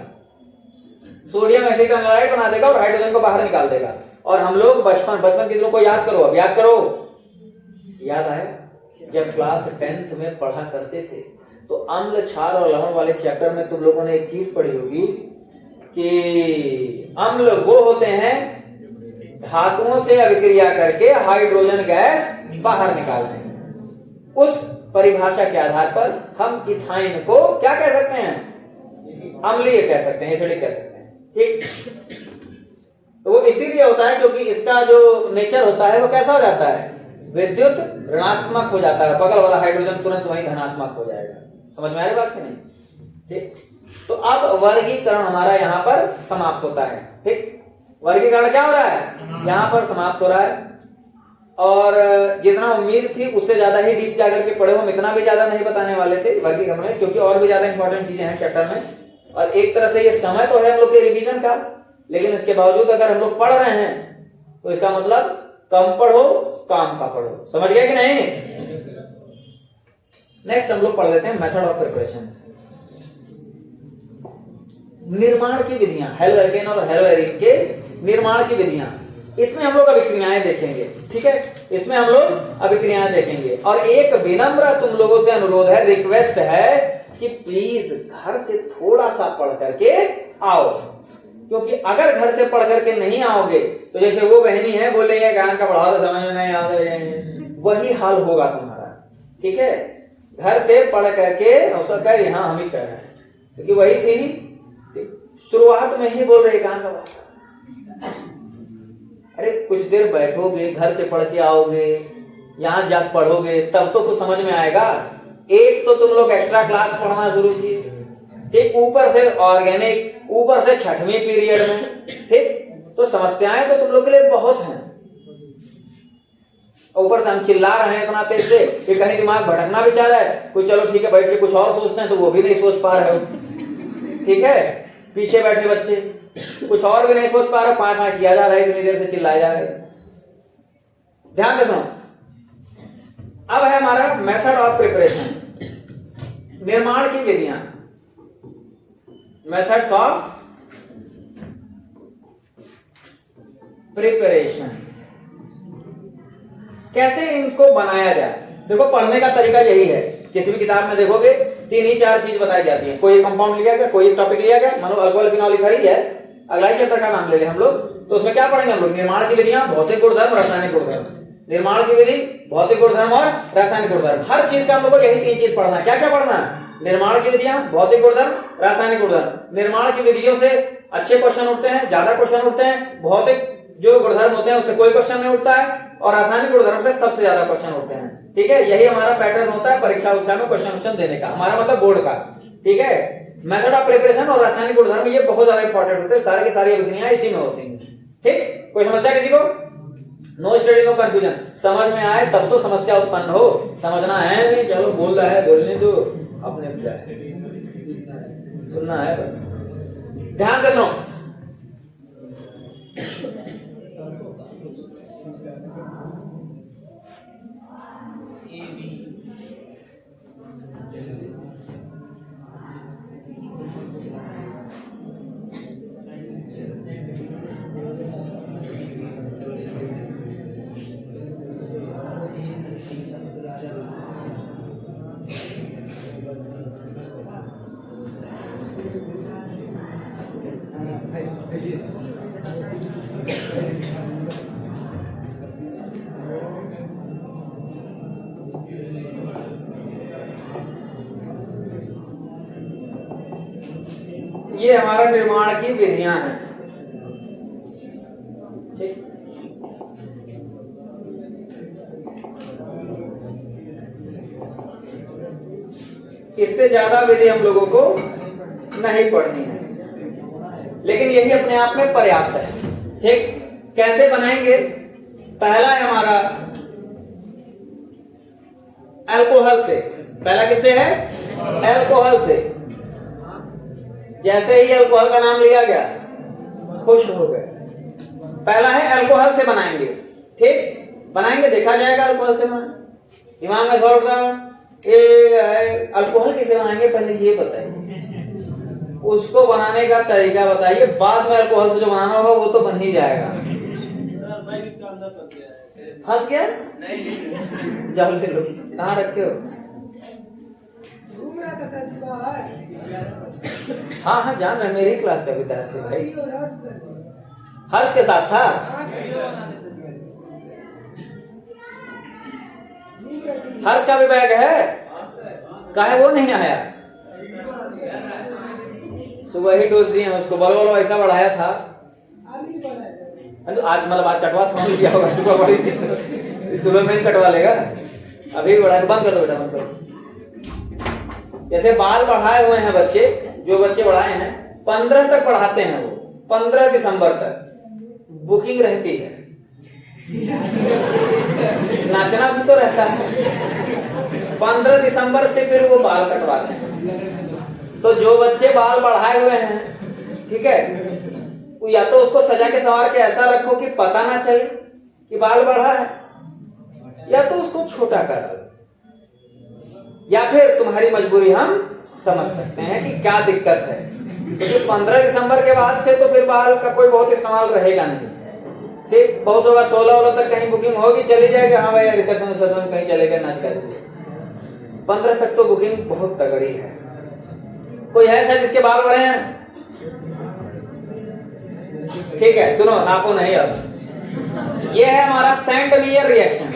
सोडियम एसिटाइल बना देगा और हाइड्रोजन को बाहर निकाल देगा। और हम लोग बचपन के दिनों को याद करो, अब याद करो, याद आया जब क्लास 10th में पढ़ा करते थे तो अम्ल, क्षार और लवण वाले चैप्टर में तुम लोगों ने एक चीज पढ़ी होगी कि अम्ल वो होते हैं धातुओं से अभिक्रिया करके हाइड्रोजन गैस बाहर निकालते हैं। उस परिभाषा के आधार पर हम इथाइन को क्या कह सकते हैं? अम्लीय कह सकते हैं, एसिडिक कह सकते हैं, ठीक। तो वो इसीलिए होता है क्योंकि इसका जो नेचर होता है वो कैसा हो जाता है? विद्युत ऋणात्मक हो जाता है। बगल वाला हाइड्रोजन तुरंत वहीं धनात्मक हो जाएगा। समझ में आ रही बात कि नहीं? ठीक। तो अब वर्गीकरण हमारा यहाँ पर समाप्त होता है, ठीक। वर्गीकरण क्या हो रहा है? यहाँ पर समाप्त हो रहा है। और जितना उम्मीद थी उससे ज्यादा ही डीप जाकर के पढ़े, हम इतना भी ज्यादा नहीं बताने वाले थे वर्गीकरण में, क्योंकि और भी ज्यादा इंपॉर्टेंट चीजें हैं चैप्टर में। और एक तरह से ये समय तो है हम लोग के रिवीजन का, लेकिन इसके बावजूद अगर हम लोग पढ़ रहे हैं तो इसका मतलब कम पढ़ो काम का पढ़ो। समझ गए कि नहीं? नेक्स्ट हम लोग पढ़ लेते हैं मेथड ऑफ प्रिपरेशन, निर्माण की विधियां, हेलो एल्केन और हेलो एरीन के निर्माण की विधियां। इसमें हम लोग अभिक्रियाएं देखेंगे, ठीक है, इसमें हम लोग अभिक्रियाएं देखेंगे। और एक विनम्र तुम लोगों से अनुरोध है, रिक्वेस्ट है कि प्लीज घर से थोड़ा सा पढ़ करके आओ, क्योंकि अगर घर से पढ़ करके नहीं आओगे तो जैसे वो बहनी है बोल रही है ज्ञान का बढ़ावा समझ में नहीं आता, वही हाल होगा तुम्हारा, ठीक है। घर से पढ़ करके हाँ हम ही कह रहे हैं, क्योंकि वही थी शुरुआत में ही बोल रहे कान का भाषा। अरे कुछ देर बैठोगे, घर से पढ़ के आओगे, यहाँ जा पढ़ोगे, तब तो कुछ समझ में आएगा। एक तो तुम लोग एक्स्ट्रा क्लास पढ़ना शुरू किए, ठीक, ऊपर से ऑर्गेनिक, ऊपर से 6वीं पीरियड में, ठीक, तो समस्याएं तो तुम लोग के लिए बहुत हैं। ऊपर से हम चिल्ला रहे हैं इतना तेज से कि कहीं दिमाग भटकना भी चाह रहा है, कुछ चलो ठीक है बैठ के कुछ और सोचते हैं तो वो भी नहीं सोच पा रहे हो, ठीक है। पीछे बैठे बच्चे कुछ और भी नहीं सोच पा रहे, पाँच पाँच किया जा रहा है, इतनी देर से चिल्लाए जा रहे। ध्यान से सुनो, अब है हमारा मेथड ऑफ प्रिपरेशन, निर्माण की विधियां, मेथड्स ऑफ प्रिपरेशन, कैसे इनको बनाया जाए। देखो पढ़ने का तरीका यही है, किसी भी किताब में देखोगे 3 ही 4 चीज बताई जाती है। कोई कंपाउंड लिया गया, कोई टॉपिक लिया गया, मानो अल्कोहल फिनॉल ईथर ही है, अगला ही चैप्टर का नाम ले लें हम लोग, तो उसमें क्या पढ़ेंगे हम लोग, निर्माण की विधियां, भौतिक गुणधर्म, रासायनिक गुणधर्म। निर्माण की विधि, भौतिक गुणधर्म और रासायनिक गुणधर्म, हर चीज का हम लोग को यही 3 चीज पढ़ना है। क्या क्या पढ़ना है, निर्माण की विधियां, भौतिक गुणधर्म, रासायनिक गुणधर्म। निर्माण की विधियों से अच्छे क्वेश्चन उठते हैं, ज्यादा क्वेश्चन उठते हैं, भौतिक जो गुणधर्म होते हैं उससे कोई क्वेश्चन नहीं उठता है, और रासायनिक गुणधर्म से सबसे ज्यादा क्वेश्चन उठते हैं, ठीक है। यही हमारा पैटर्न होता है परीक्षा में क्वेश्चन देने का, हमारा मतलब बोर्ड का, ठीक है। मेथड ऑफ प्रिपरेशन और रासायनिक गुणधर्म ये बहुत ज्यादा इंपॉर्टेंट होते हैं, सारे के सारी विधियां इसी में होती हैं, ठीक। कोई समस्या किसी को, नो स्टडी नो कंफ्यूजन, समझ में आए तब तो समस्या उत्पन्न हो, समझना है नहीं, चलो बोल रहा है बोलने दो, अपने सुनना है बस। ध्यान से सुनो, ये हमारा निर्माण की विधियां हैं, ठीक। इससे ज्यादा विधि हम लोगों को नहीं पढ़नी है, लेकिन यही अपने आप में पर्याप्त है, ठीक। कैसे बनाएंगे, पहला है हमारा अल्कोहल से, पहला किससे है, अल्कोहल से। जैसे ही अल्कोहल का नाम लिया गया खुश हो गए, पहला है अल्कोहल से बनाएंगे, ठीक। बनाएंगे, देखा जाएगा अल्कोहल से बनाएंगे, दिमाग में थोड़ा उठा अल्कोहल कैसे बनाएंगे, पहले ये बताइए, उसको बनाने का तरीका बताइए, बाद में अल्कोहल से जो बनाना होगा वो तो बन ही जाएगा। फंस गया, जाओ ले लो, कहाँ रखे हो, हाँ हाँ जान रहे, मेरी क्लास का विद्यार्थी भाई, हर्ष के साथ था। हर्ष का भी बैग है, काहे वो नहीं आया, सुबह ही डोज दिए उसको, बल बल ऐसा बढ़ाया था, आज मतलब आज कटवा था लिया होगा, सुबह बड़ी थी स्कूल में कटवा लेगा, अभी बढ़ा, बंद कर दो बेटा, बंद करो। जैसे बाल बढ़ाए हुए हैं बच्चे, जो बच्चे बढ़ाए हैं 15 तक पढ़ाते हैं, वो 15 दिसंबर तक बुकिंग रहती है, नाचना भी तो रहता है। 15 दिसंबर से फिर वो बाल कटवाते हैं। तो जो बच्चे बाल बढ़ाए हुए हैं, ठीक है, या तो उसको सजा के संवार के ऐसा रखो कि पता ना चले कि बाल बढ़ा है, या तो उसको छोटा कर दो, या फिर तुम्हारी मजबूरी हम समझ सकते हैं कि क्या दिक्कत है। क्योंकि 15 दिसंबर के बाद से तो फिर बाल का कोई बहुत इस्तेमाल रहेगा नहीं, ठीक। बहुत होगा 16 तक कहीं बुकिंग होगी, चली जाएगी, हाँ भाई रिसेप्शन कहीं चले गए नाच कर, 15 तक तो बुकिंग बहुत तगड़ी है। कोई है ऐसा जिसके बाल बढ़े हैं, ठीक है, सुनो नापो नहीं, अब ये है हमारा सेंट-मीयर रिएक्शन,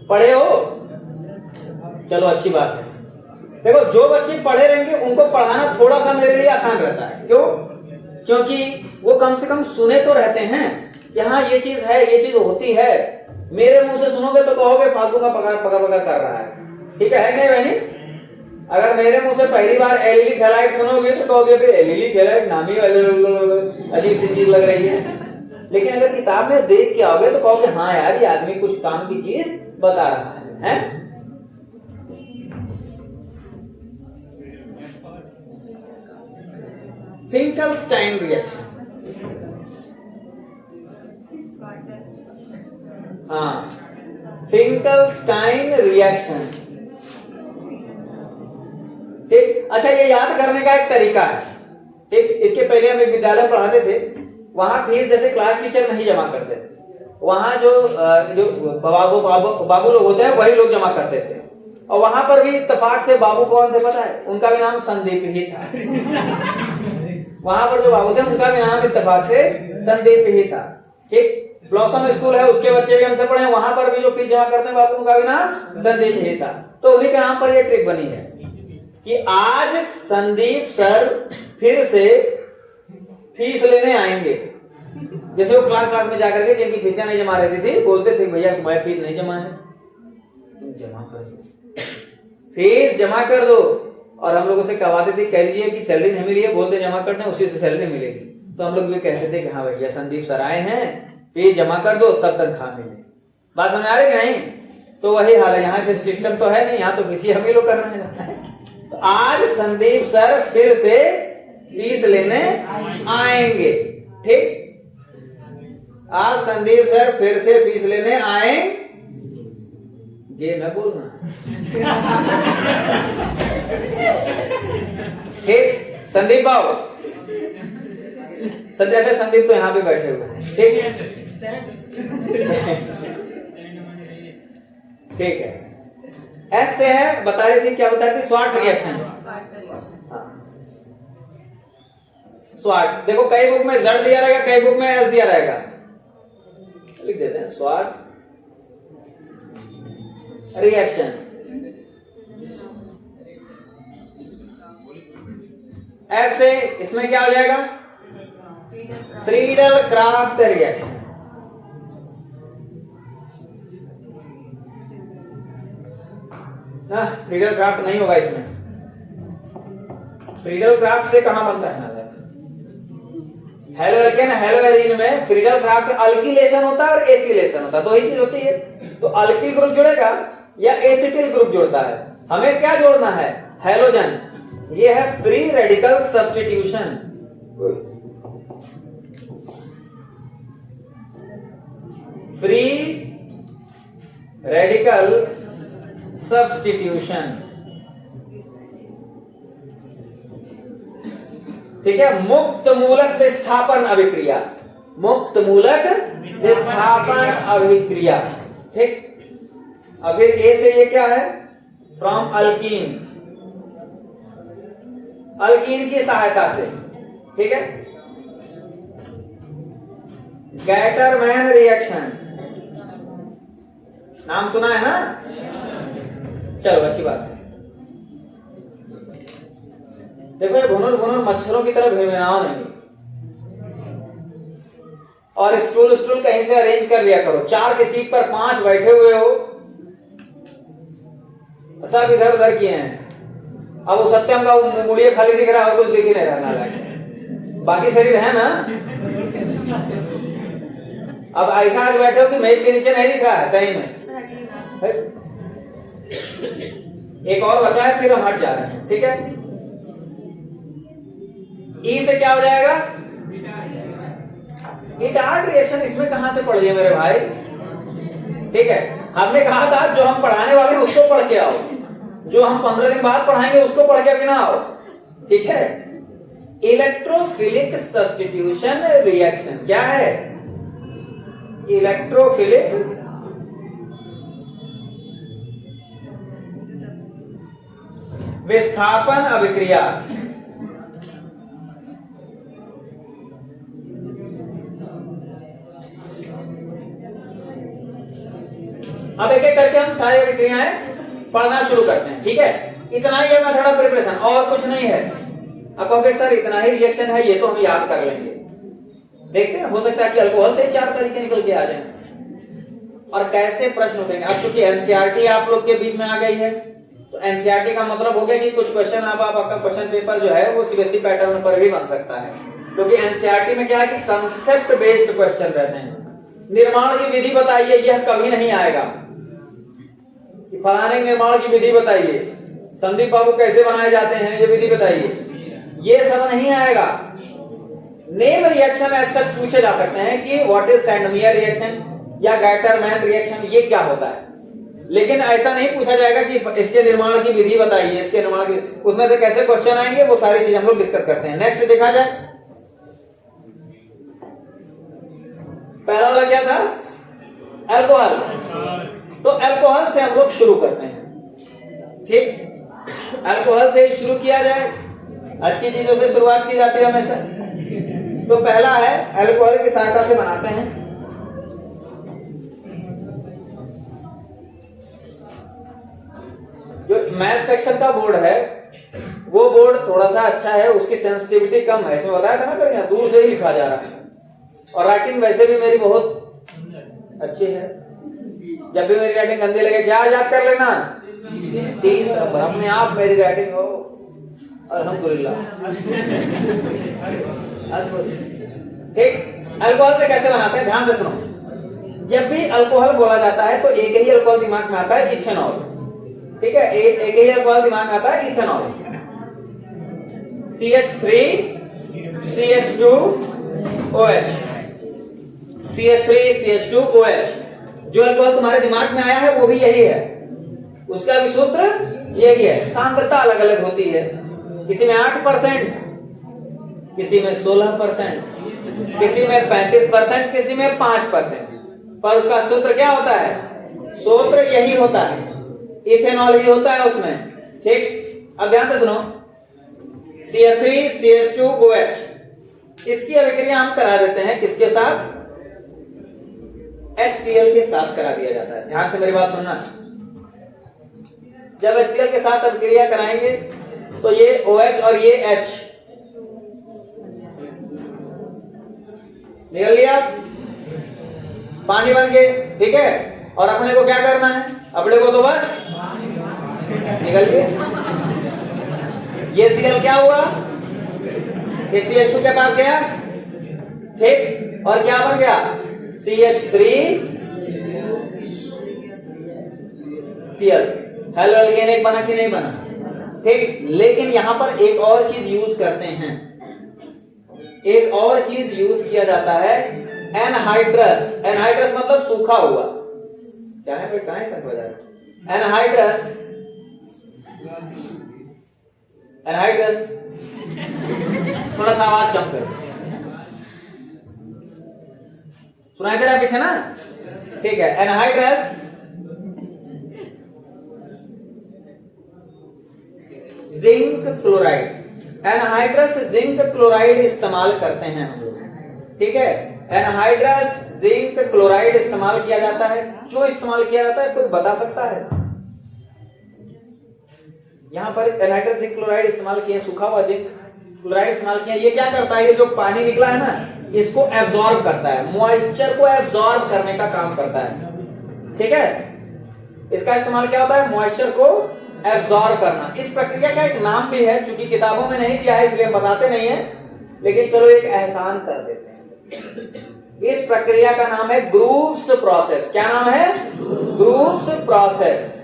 पढ़े हो, चलो अच्छी बात है। देखो जो बच्चे पढ़े रहेंगे उनको पढ़ाना थोड़ा सा मेरे लिए आसान रहता है। क्यों? क्योंकि वो कम से कम सुने तो रहते हैं कि हाँ ये चीज है, ये चीज होती है। मेरे मुंह से सुनोगे तो कहोगे फालतू का पका पका पका कर रहा है। ठीक है कि नहीं बहनी? अगर मेरे मुंह से पहली बार एलिली फेलाइट सुनोगे तो कहोगे एलिली फेलाइट नाम ही अजीब सी चीज लग रही है। लेकिन अगर किताब में देख के आओगे तो कहोगे हाँ यार ये आदमी कुछ काम की चीज बता रहा है? फिंकलस्टाइन रिएक्शन। हाँ, फिंकलस्टाइन रिएक्शन। ठीक, अच्छा ये याद करने का एक तरीका है। ठीक, इसके पहले हम एक विद्यालय में पढ़ाते थे, वहां फीस जैसे क्लास टीचर नहीं जमा करते थे, वहां जो बाबू लोग होते हैं वही लोग जमा करते थे। और वहां पर भी इत्तेफाक से बाबू कौन थे पता है? उनका भी नाम संदीप ही था। वहां पर जो बाबू थे उनका भी नाम इत्तेफाक से संदीप ही था। ठीक, ब्लॉसम स्कूल है उसके बच्चे भी हमसे पढ़े, वहां पर भी जो फीस जमा करते हैं बाबू उनका भी नाम संदीप ही था। तो उन्हीं के नाम पर ये ट्रिक बनी है कि आज संदीप सर फिर से फीस लेने आएंगे। जैसे वो क्लास में जाकर के जिनकी फीसें नहीं जमा रहती थी बोलते थे भैया तुम्हारी फीस नहीं जमा है, तुम जमा कर दो, फीस जमा कर दो। और हम लोगों से कहवाते थे कह दीजिए कि सैलरी नहीं मिली है, बोलते जमा करते हैं उसी से सैलरी मिलेगी। तो हम लोग भी कहते थे कि हाँ भैया संदीप सर आए हैं, फीस जमा कर दो तब तनख्वाह मिले। बात समझ आ रही कि नहीं? तो वही हाल है, यहाँ से सिस्टम तो है नहीं, यहाँ तो किसी हम ही लोग करना है। तो आज संदीप सर फिर से फीस लेने आएंगे। ठीक, आज संदीप सर फिर से फीस लेने आएंगे, न बोलना। ठीक, संदीप बाबू, संदीप तो यहाँ पे बैठे हुए हैं। ठीक है, ठीक है। एस से है, बता रही थी क्या बता रही थी? Swarts reaction. स्वार्ट्स, देखो कई बुक में Z दिया रहेगा, कई बुक में S दिया रहेगा, लिख देते हैं स्वार्ट्स रिएक्शन। F से इसमें क्या हो जाएगा? Friedel craft reaction. ना, फ्रीडल क्राफ्ट नहीं होगा इसमें। फ्रीडल क्राफ्ट से कहां बनता है ना? हेलो एल्केन हेलो एरीन में फ्रीडल क्राफ्ट अल्किलेशन होता है और एसिलेशन होता है, दो ही चीज होती है। तो अल्किल ग्रुप जुड़ेगा या एसिटिल ग्रुप जुड़ता है, हमें क्या जोड़ना है? हैलोजन। ये है free radical substitution. Free radical substitution. ठीक है, मुक्त मूलक विस्थापन अभिक्रिया। मुक्त मूलक विस्थापन अभिक्रिया। ठीक, अब फिर ए से ये क्या है? फ्रॉम अल्कीन, अल्कीन की सहायता से। ठीक है, गैटरमैन रिएक्शन, नाम सुना है ना? चलो अच्छी बात है। देखो ये भुनुर भुनुर मच्छरों की तरह भिनभिनाओ नहीं, और स्टूल स्टूल कहीं से अरेंज कर लिया करो। 4 की सीट पर 5 बैठे हुए हो, सब इधर उधर किए हैं। अब वो सत्यम का मुड़िया खाली दिख रहा है और कुछ दिख ही नहीं रहा, बाकी शरीर है ना। अब ऐसा आज बैठे हो कि मेज के नीचे नहीं दिख रहा है सही में। एक और बचा है, फिर हम हट जा रहे हैं। ठीक है, ई से क्या हो जाएगा? Etard reaction. इसमें कहां से पढ़ लिया मेरे भाई? ठीक है, हमने कहा था जो हम पढ़ाने वाले उसको पढ़ के आओ, जो हम 15 दिन बाद पढ़ाएंगे उसको पढ़ के भी ना आओ। ठीक है, इलेक्ट्रोफिलिक सब्स्टिट्यूशन रिएक्शन क्या है? इलेक्ट्रोफिलिक विस्थापन अभिक्रिया। अब एक एक करके हम सारी अभिक्रियाएं पढ़ना शुरू करते हैं। ठीक है, इतना ही है मेथड ऑफ प्रिपरेशन, और कुछ नहीं है। अब कहोगे सर इतना ही रिएक्शन है, ये तो हम याद कर लेंगे। देखते हैं, हो सकता है कि अल्कोहल से 4 तरीके निकल के आ जाएं। और कैसे प्रश्न उठेंगे, अब चूंकि एनसीईआरटी आप लोग के बीच में आ गई है, तो एनसीईआरटी का मतलब हो गया कि कुछ क्वेश्चन अब आपका क्वेश्चन पेपर जो है वो सीबीएसई पैटर्न पर भी बन सकता है, क्योंकि एनसीईआरटी में क्या है कि कंसेप्ट बेस्ड क्वेश्चन रहते हैं। निर्माण की विधि बताइए, यह कभी नहीं आएगा कि फलाने निर्माण की विधि बताइए, संदीप बाबू कैसे बनाए जाते हैं ये विधि बताइए, ये सब नहीं आएगा। नेम रिएक्शन एज सच पूछे जा सकते हैं कि व्हाट इज सैंडमियर रिएक्शन या गैटरमैन रिएक्शन, ये क्या होता है, लेकिन ऐसा नहीं पूछा जाएगा कि इसके निर्माण की विधि बताइए, इसके निर्माण की, उसमें से कैसे क्वेश्चन आएंगे वो सारी चीज हम लोग डिस्कस करते हैं। नेक्स्ट देखा जाए, पहला वाला क्या था, अल्कोहल। तो अल्कोहल से हम लोग शुरू करते हैं, ठीक, अल्कोहल से ही शुरू किया जाए, अच्छी चीजों से शुरुआत की जाती है हमेशा। तो पहला है अल्कोहल की सहायता से बनाते हैं जो मैथ सेक्शन का बोर्ड है, वो बोर्ड थोड़ा सा अच्छा है, उसकी सेंसिटिविटी कम है, इसमें बताया था ना सर, यहाँ दूर से ही लिखा जा रहा है, और राइटिंग वैसे भी मेरी बहुत अच्छी है। जब भी मेरी राइटिंग गंदी लगे क्या याद कर लेना, 30 नंबर, अपने आप मेरी राइटिंग हो अल्हम्दुलिल्लाह। ठीक, अल्कोहल से कैसे बनाते हैं ध्यान से सुनो। जब भी अल्कोहल बोला जाता है तो एक ही अल्कोहल दिमाग में आता है, इथेनॉल। ठीक है, एक ही अल्कोहल दिमाग में आता है, ethanol. CH3 CH2 OH, CH3 CH2 OH। जो अल्कोहल तुम्हारे दिमाग में आया है वो भी यही है, उसका भी सूत्र यही है। सांद्रता अलग अलग होती है, किसी में 8%, किसी में 16%, किसी में 35%, किसी में 5%, पर उसका सूत्र क्या होता है, सूत्र यही होता है, इथेनॉल ही होता है उसमें। ठीक, अब ध्यान से सुनो, CH3 CH2 OH, इसकी अभिक्रिया हम करा देते हैं किसके साथ, HCl के साथ करा दिया जाता है। ध्यान से मेरी बात सुनना, जब HCl के साथ अभिक्रिया कराएंगे तो ये OH और ये H निकल लिया, पानी बन गए। ठीक है, और अपने को क्या करना है, अपने को तो बस निकल गए। ये Cl क्या हुआ, ये CH2 के पास गया, ठीक, और क्या बन गया, CH3 Cl। हेलो एल्केन एक बना कि नहीं बना, ठीक। लेकिन यहां पर एक और चीज यूज करते हैं, एक और चीज यूज किया जाता है, एनहाइड्रस। एनहाइड्रस मतलब सूखा हुआ, क्या है भाई, कहां है समझ आ रहा है, एनहाइड्रस, एनहाइड्रस, थोड़ा सा आवाज कम करो, सुनाई दे रहा है पीछे ना, ठीक है। Anhydrous zinc chloride, anhydrous zinc chloride इस्तेमाल करते हैं हम लोग, ठीक है। एनहाइड्रस जिंक क्लोराइड इस्तेमाल किया जाता है। क्यों इस्तेमाल किया जाता है, कोई बता सकता है? यहां पर एनहाइड्रस जिंक क्लोराइड इस्तेमाल किया, सूखा हुआ जिंक क्लोराइड इस्तेमाल किया। ये क्या करता है, ये जो पानी निकला है ना, इसको एब्जॉर्ब करता है, मॉइस्चर को एब्जॉर्ब करने का काम करता है, ठीक है। इसका इस्तेमाल क्या होता है, मॉइस्चर को एब्जॉर्ब करना। इस प्रक्रिया का एक नाम भी है, क्योंकि किताबों में नहीं दिया है इसलिए हम बताते नहीं है, लेकिन चलो एक एहसान कर देते हैं। इस प्रक्रिया का नाम है ग्रूव्स प्रोसेस। क्या नाम है, ग्रूव्स प्रोसेस,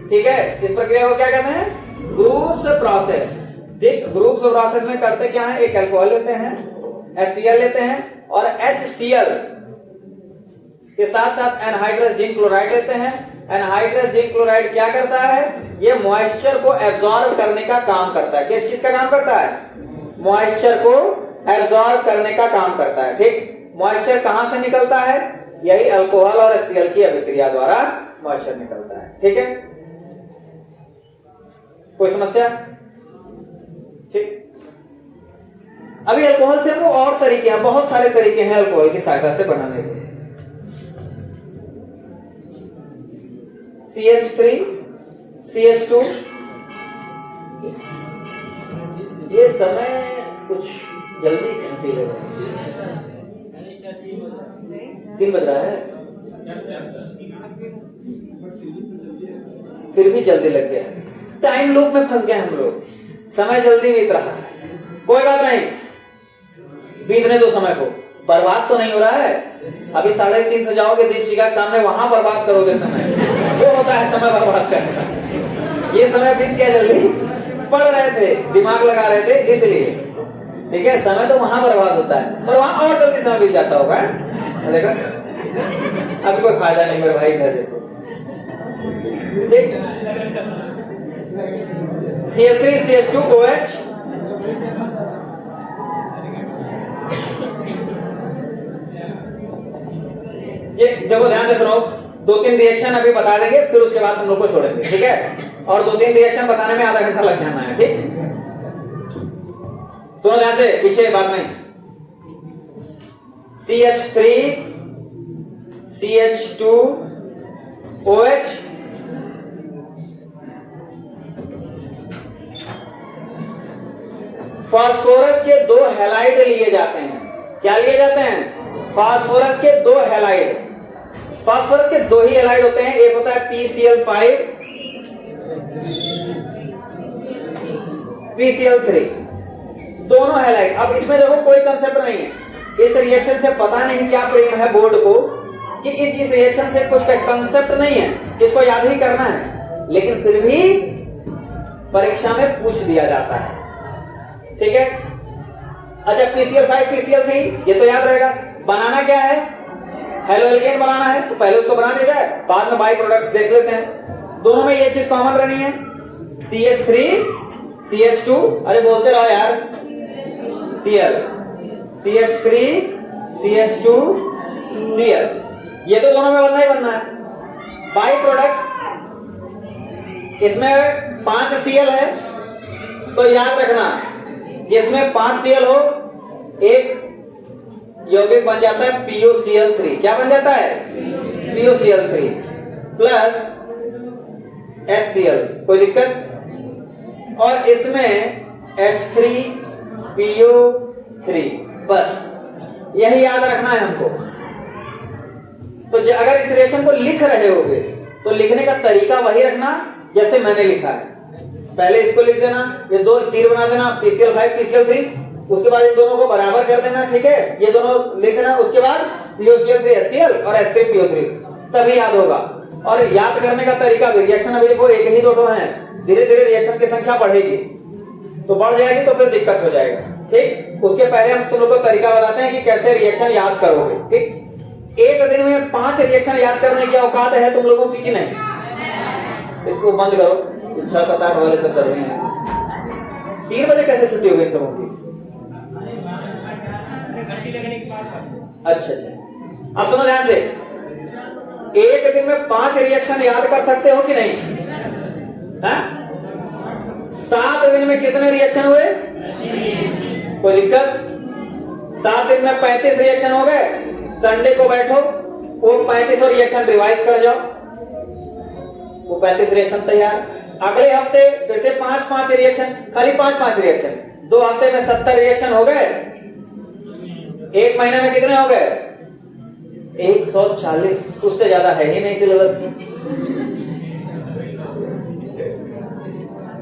ठीक है। इस प्रक्रिया को क्या कहते हैं, ग्रूव्स प्रोसेस। ठीक, ग्रूव्स प्रोसेस में करते क्या है, एक अल्कोहल लेते हैं, HCl लेते हैं, और HCl के साथ साथ एनहाइड्रस जिंक क्लोराइड लेते हैं। एनहाइड्रस जिंक क्लोराइड क्या करता है, ये मॉइस्चर को एब्जॉर्ब करने का काम करता है। किस चीज का काम करता है, मॉइस्चर को एब्जॉर्ब करने का काम करता है, ठीक। मॉइस्चर कहां से निकलता है, यही अल्कोहल और HCl की अभिक्रिया द्वारा मॉइस्चर निकलता है, ठीक है। कोई समस्या, ठीक। अभी अल्कोहल से हम लोग और तरीके हैं, बहुत सारे तरीके हैं अल्कोहल की सहायता से बनाने के। CH3 CH2। ये समय कुछ जल्दी घंटे लग रहे हैं, 3 बज रहा है, फिर भी जल्दी लग गया। टाइम लूप में फंस गए हम लोग, समय जल्दी बीत रहा है। कोई बात नहीं, बीतने दो समय को, बर्बाद तो नहीं हो रहा है। अभी 3:30 से जाओगे दीपशिखा के सामने, वहां बर्बाद करोगे समय। वो होता है समय बर्बाद करना। ये समय बीत गया जल्दी, पढ़ रहे थे, दिमाग लगा रहे थे, इसलिए ठीक है। समय तो वहां बर्बाद होता है, पर वहां और जल्दी समय बीत जाता होगा। देखो अभी कोई फायदा नहीं मेरे भाई, इधर देखो ठीक। CH3 CH2 OH, ये देखो ध्यान से सुनो, 2-3 रिएक्शन अभी बता देंगे, फिर उसके बाद तुम लोग को छोड़ेंगे, ठीक है। और 2-3 रिएक्शन बताने में आधा घंटा लग जाना है, ठीक। सुनो ध्यान से, पीछे बात नहीं। CH3 CH2 OH, फास्फोरस के 2 हैलाइड लिए जाते हैं। क्या लिए जाते हैं? फास्फोरस के 2 हैलाइड। फास्फोरस के 2 ही हैलाइड होते हैं, एक होता है PCl5 PCl3, दोनों हैलाइड। अब इसमें देखो कोई कंसेप्ट नहीं है, इस रिएक्शन से पता नहीं क्या प्रेम है बोर्ड को कि इस रिएक्शन से कुछ कंसेप्ट नहीं है, इसको याद ही करना है, लेकिन फिर भी परीक्षा में पूछ दिया जाता है, ठीक है। अच्छा, PCl5 PCl3 ये तो याद रहेगा। बनाना क्या है? हेलो एल्केन बनाना है, तो पहले उसको बना दिया जाए, बाद में बाई प्रोडक्ट्स देख लेते हैं। दोनों में ये चीज कॉमन रहनी है, CH3 CH2, अरे बोलते रहो यार, Cl, CH3 CH2 Cl, ये तो दोनों में बनना ही बनना है। बाई प्रोडक्ट्स, इसमें 5 Cl है, तो याद रखना जिसमें 5 Cl हो, एक यौगिक बन जाता है PuCl3। क्या बन जाता है? PuCl3 प्लस HCl, कोई दिक्कत? और इसमें H3PO3, बस यही याद रखना है हमको। तो अगर इस रिएक्शन को लिख रहे होगे तो लिखने का तरीका वही रखना जैसे मैंने लिखा है। पहले इसको लिख देना, ये 2 तीर बना देना, PCl5 PCl3, उसके बाद इन दोनों को बराबर कर देना, ठीक है। ये दोनों लिख देना, उसके बाद PuCl3 HCl और H3PO3, तभी याद होगा। और याद करने का तरीका भी, रिएक्शन अभी देखो एक ही 2 है, धीरे धीरे रिएक्शन की संख्या बढ़ेगी, तो बढ़ जाएगी तो फिर दिक्कत हो जाएगा, ठीक। उसके पहले हम तुम लोग को तरीका बताते हैं कि कैसे रिएक्शन याद करोगे, ठीक। एक दिन में 5 रिएक्शन याद करने की औकात है तुम लोगों की कि नहीं? इसको बंद करो, 6-7-8 वाले सब कर रहे हैं। 3 बजे कैसे छुट्टी होगी इन सबों की? अच्छा, अब सुनो ध्यान से, एक दिन में 5 रिएक्शन याद कर सकते हो कि नहीं? 7 दिन में कितने रिएक्शन हुए? कोई दिक्कत? 7 दिन में 35 रिएक्शन हो गए। संडे को बैठो, वो 35 रिएक्शन रिवाइज कर जाओ, वो 35 रिएक्शन तैयार। अगले हफ्ते फिर से 5-5 रिएक्शन, खाली 5-5 रिएक्शन, 2 हफ्ते में 70 रिएक्शन हो गए। 1 महीने में कितने हो गए? 140, उससे ज्यादा है ही नहीं सिलेबस में।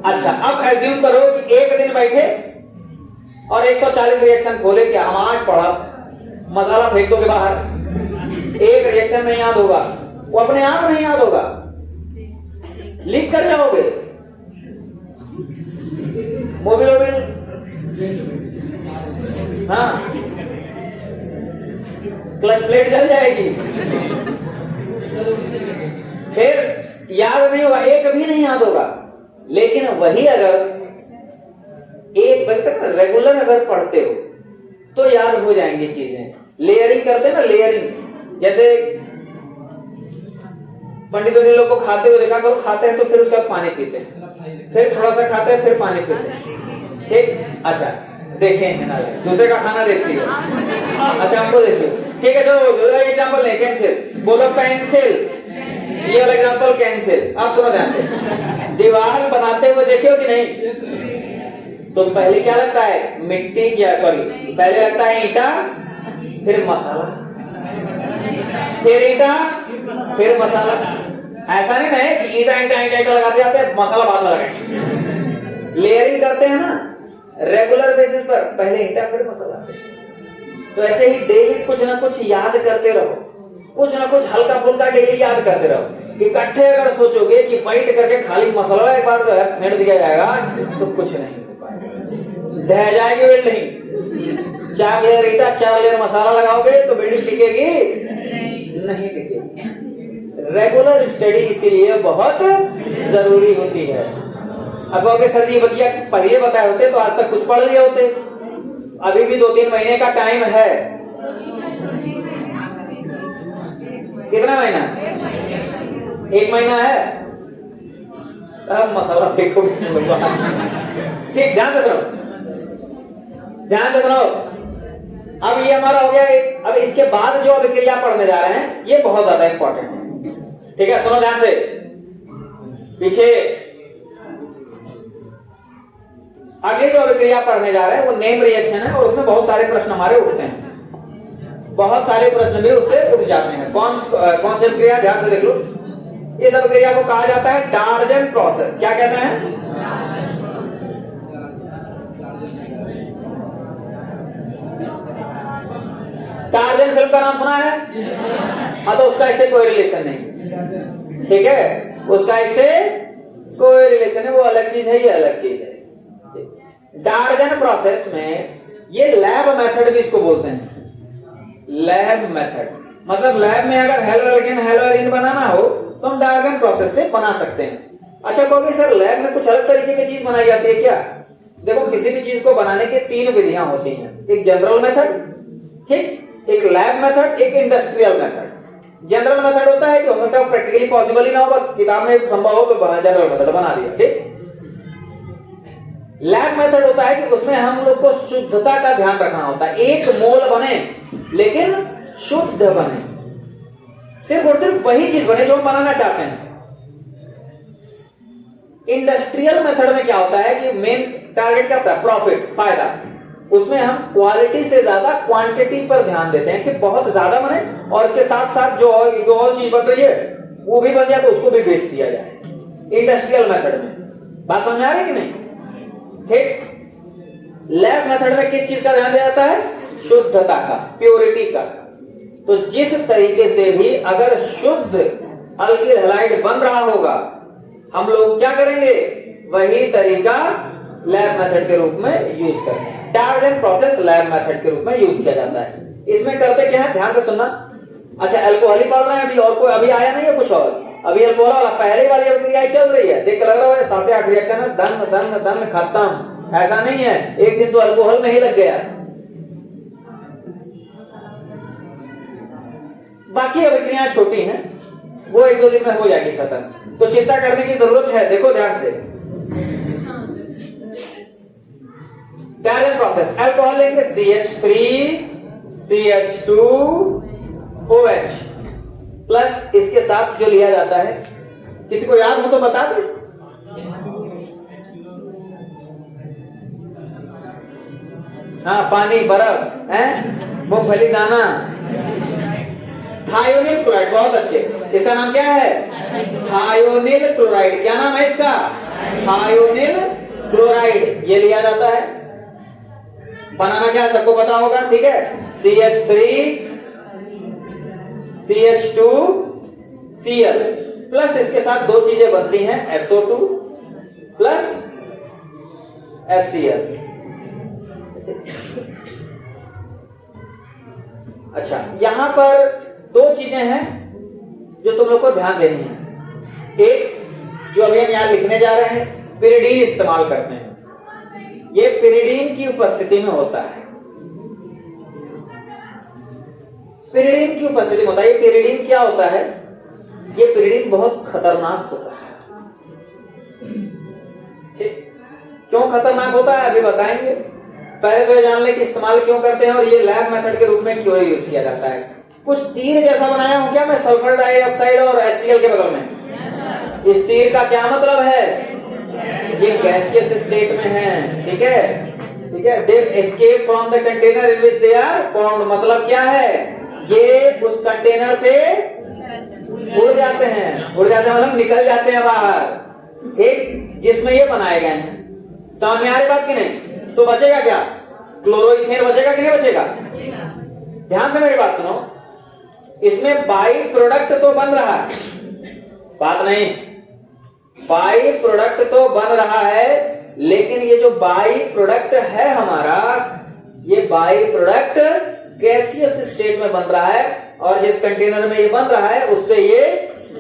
अच्छा, अब एज्यूम करो कि एक दिन बैठे और 140 रिएक्शन खोले, क्या हम आज पढ़ा, मसाला फेंक दोगे बाहर, एक रिएक्शन नहीं याद होगा, वो अपने आप नहीं याद होगा, लिख कर जाओगे। मोबिलोबिन, हाँ, क्लच प्लेट जल जाएगी, फिर याद नहीं होगा, एक भी नहीं याद होगा। लेकिन वही अगर 1 बजे तक रेगुलर अगर पढ़ते हो तो याद हो जाएंगी चीजें। लेयरिंग करते ना, लेयरिंग, जैसे पंडितों ने लोग को खाते हुए देखा करो, खाते हैं तो फिर उसके बाद पानी पीते हैं, फिर थोड़ा सा खाते हैं, फिर पानी पीते हैं, ठीक। अच्छा, देखे हैं ना, दूसरे का खाना देखती हो, अच्छा हमको देखिए, ठीक है। चलो एग्जाम्पल कैंसिल, बोलो पेंसिल, ये वाला एग्जाम्पल कैंसिल। आप सुनो ध्यान से, दीवार बनाते हुए देखे हो कि नहीं? तो पहले क्या लगता है? मिट्टी या सॉरी पहले लगता है ईंटा, फिर मसाला, फिर ईंटा, फिर मसाला। ऐसा नहीं है कि ईंटा ईंटा ईंटा ईंटा लगाते जाते हैं, मसाला बाद में लगाएंगे। लेयरिंग करते हैं ना रेगुलर बेसिस पर, पहले ईंटा फिर मसाला। तो ऐसे ही डेली कुछ ना कुछ याद करते रहो, कुछ ना कुछ हल्का फुल्का डेली याद करते रहो। इकट्ठे अगर सोचोगे कि बैठ करके खाली मसाला एक बार फेंट दिया जाएगा तो कुछ नहीं हो पाएगा, ढह जाएगी बिल्डिंग। 4 लेयर ईंटा 4 लेयर मसाला लगाओगे तो बिल्डिंग टिकेगी नहीं टिकेगी। रेगुलर स्टडी इसीलिए बहुत जरूरी होती है। अब कहोगे सर जी बतिया पहले बताए होते तो आज तक कुछ पढ़ लिए होते। अभी भी 2-3 महीने का टाइम है। कितना महीना? 1 महीना है। अब मसाला फेंको। ठीक, ध्यान से सुनो, ध्यान से सुनो। अब ये हमारा हो गया। अब इसके बाद जो अभिक्रिया पढ़ने जा रहे हैं ये बहुत ज्यादा इंपॉर्टेंट है। ठीक है, सुनो ध्यान से। पीछे अगली जो अभिक्रिया पढ़ने जा रहे हैं वो नेम रिएक्शन है और उसमें बहुत सारे प्रश्न हमारे उठते हैं, बहुत सारे प्रश्न भी उससे उठ जाते हैं। कौन सी अभिक्रिया? ध्यान से देख लो। इस अभिक्रिया को कहा जाता है डार्जन प्रोसेस। क्या कहते हैं? टार्जन फिल्म का नाम सुना है? हाँ, तो उसका इससे कोई रिलेशन नहीं। ठीक है, उसका इससे कोई रिलेशन है, वो अलग चीज है, ये अलग चीज है। डार्जन प्रोसेस में ये लैब मेथड भी इसको बोलते हैं। लैब मेथड मतलब लैब में अगर हेलोएरिन बनाना हो तो हम डार्जन प्रोसेस से बना सकते हैं। अच्छा कहोगे सर लैब में कुछ अलग तरीके की चीज बनाई जाती है क्या? देखो, किसी भी चीज को बनाने के 3 विधियां होती हैं। एक जनरल मेथड, ठीक, एक लैब मेथड, एक इंडस्ट्रियल मेथड। जनरल मेथड होता है कि हो सकता है प्रैक्टिकली पॉसिबल ही ना हो, बस किताब में संभव हो तो जनरल मेथड बना दिया। ठीक। लैब मेथड होता है कि उसमें हम लोग को शुद्धता का ध्यान रखना होता है। 1 मोल बने लेकिन शुद्ध बने, सिर्फ और सिर्फ वही चीज बने जो हम बनाना चाहते हैं। इंडस्ट्रियल मेथड में क्या होता है कि मेन टारगेट क्या होता है? प्रॉफिट, फायदा। उसमें हम क्वालिटी से ज्यादा क्वांटिटी पर ध्यान देते हैं कि बहुत ज्यादा बने और इसके साथ साथ जो और चीज बन रही है वो भी बन जाए तो उसको भी बेच दिया जाए। इंडस्ट्रियल मेथड में बात समझ आ रही है कि नहीं? ठीक। लैब मेथड में किस चीज का ध्यान दिया जाता है? शुद्धता का, प्योरिटी का। तो जिस तरीके से भी अगर शुद्ध अल्किल हैलाइड बन रहा होगा हम लोग क्या करेंगे? वही तरीका लैब मेथड के रूप में यूज करेंगे। डार्जन प्रोसेस लैब मेथड के रूप में यूज किया जाता है। इसमें करते क्या है? ध्यान से सुनना। अच्छा, अल्कोहल ही पढ़ रहे हैं अभी, और कोई अभी आया नहीं है कुछ और? अभी अल्कोहल वाला पहले वाली अभिक्रिया चल रही है, देख लग रहा है 7-8 रिएक्शन है, दन दन दन खत्म। ऐसा नहीं है, एक दिन तो अल्कोहल में ही लग गया। बाकी अभिक्रियाएं छोटी हैं, वो 1-2 दिन में हो जाएगी खत्म, तो चिंता करने की जरूरत है। देखो ध्यान से, डार्जन प्रोसेस। अल्कोहल लेंगे CH3 CH2OH प्लस इसके साथ जो लिया जाता है, किसी को याद हो तो बता दे। हाँ, पानी, बर्फ, मूंगफली दाना, थायोनिल क्लोराइड। बहुत अच्छे, इसका नाम क्या है? Thionyl chloride. क्या नाम है इसका? Thionyl chloride. ये लिया जाता है। बनाना क्या सबको पता होगा, ठीक है? CH3 CH2Cl प्लस इसके साथ 2 चीजें बनती हैं, SO2 प्लस HCl। अच्छा, यहां पर 2 चीजें हैं जो तुम लोग को ध्यान देनी है। एक जो अभी हम यहां लिखने जा रहे हैं, पिरिडीन इस्तेमाल करते हैं। ये पिरिडीन की उपस्थिति में होता है। पिरिडीन की उपस्थिति में होता है। ये पिरिडीन क्या होता है? ये पिरिडीन बहुत खतरनाक होता है। ठीक, क्यों खतरनाक होता है अभी बताएंगे। पहले तो ये जान ले कि इस्तेमाल क्यों करते हैं और ये लैब मेथड के रूप में क्यों यूज किया जाता है। कुछ तीर जैसा बनाया हूं क्या मैं सल्फर डाइऑक्साइड और HCl के बगल में? स्टील का क्या मतलब है? ये गैसियस स्टेट में है, ठीक है, ठीक है। They escape from the container in which they are formed, मतलब क्या है? ये उस कंटेनर से उड़ जाते हैं, उड़ जाते हैं मतलब निकल जाते हैं बाहर, ठीक, जिसमें ये बनाए गए हैं। समझ में आ रही बात कि नहीं? तो बचेगा क्या? क्लोरोइथेन बचेगा कि नहीं बचेगा? ध्यान से मेरी बात सुनो, इसमें बाई प्रोडक्ट तो बन रहा है, बात नहीं, बाई प्रोडक्ट तो बन रहा है, लेकिन ये जो बाई प्रोडक्ट है हमारा, ये बाई प्रोडक्ट गैसियस स्टेट में बन रहा है, और जिस कंटेनर में ये बन रहा है उससे ये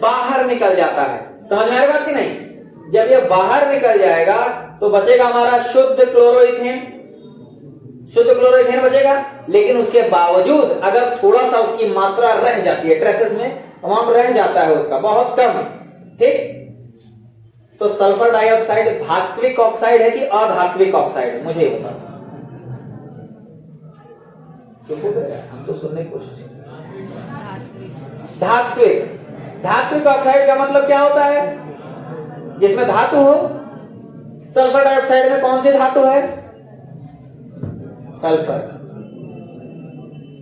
बाहर निकल जाता है। समझ में आ रही बात कि नहीं? जब ये बाहर निकल जाएगा तो बचेगा हमारा शुद्ध क्लोरोइथेन, शुद्ध क्लोरोइथेन बचेगा। लेकिन उसके बावजूद अगर थोड़ा सा उसकी मात्रा रह जाती है, ट्रेसेस में अमाउंट रह जाता है उसका बहुत कम, ठीक, तो सल्फर डाइऑक्साइड धात्विक ऑक्साइड है कि अधात्विक ऑक्साइड है? मुझे ये बताओ। हम तो सुनने की कोशिश करें। धात्विक, धात्विक ऑक्साइड का मतलब क्या होता है? जिसमें धातु हो। सल्फर डाइऑक्साइड में कौन सी धातु है? सल्फर।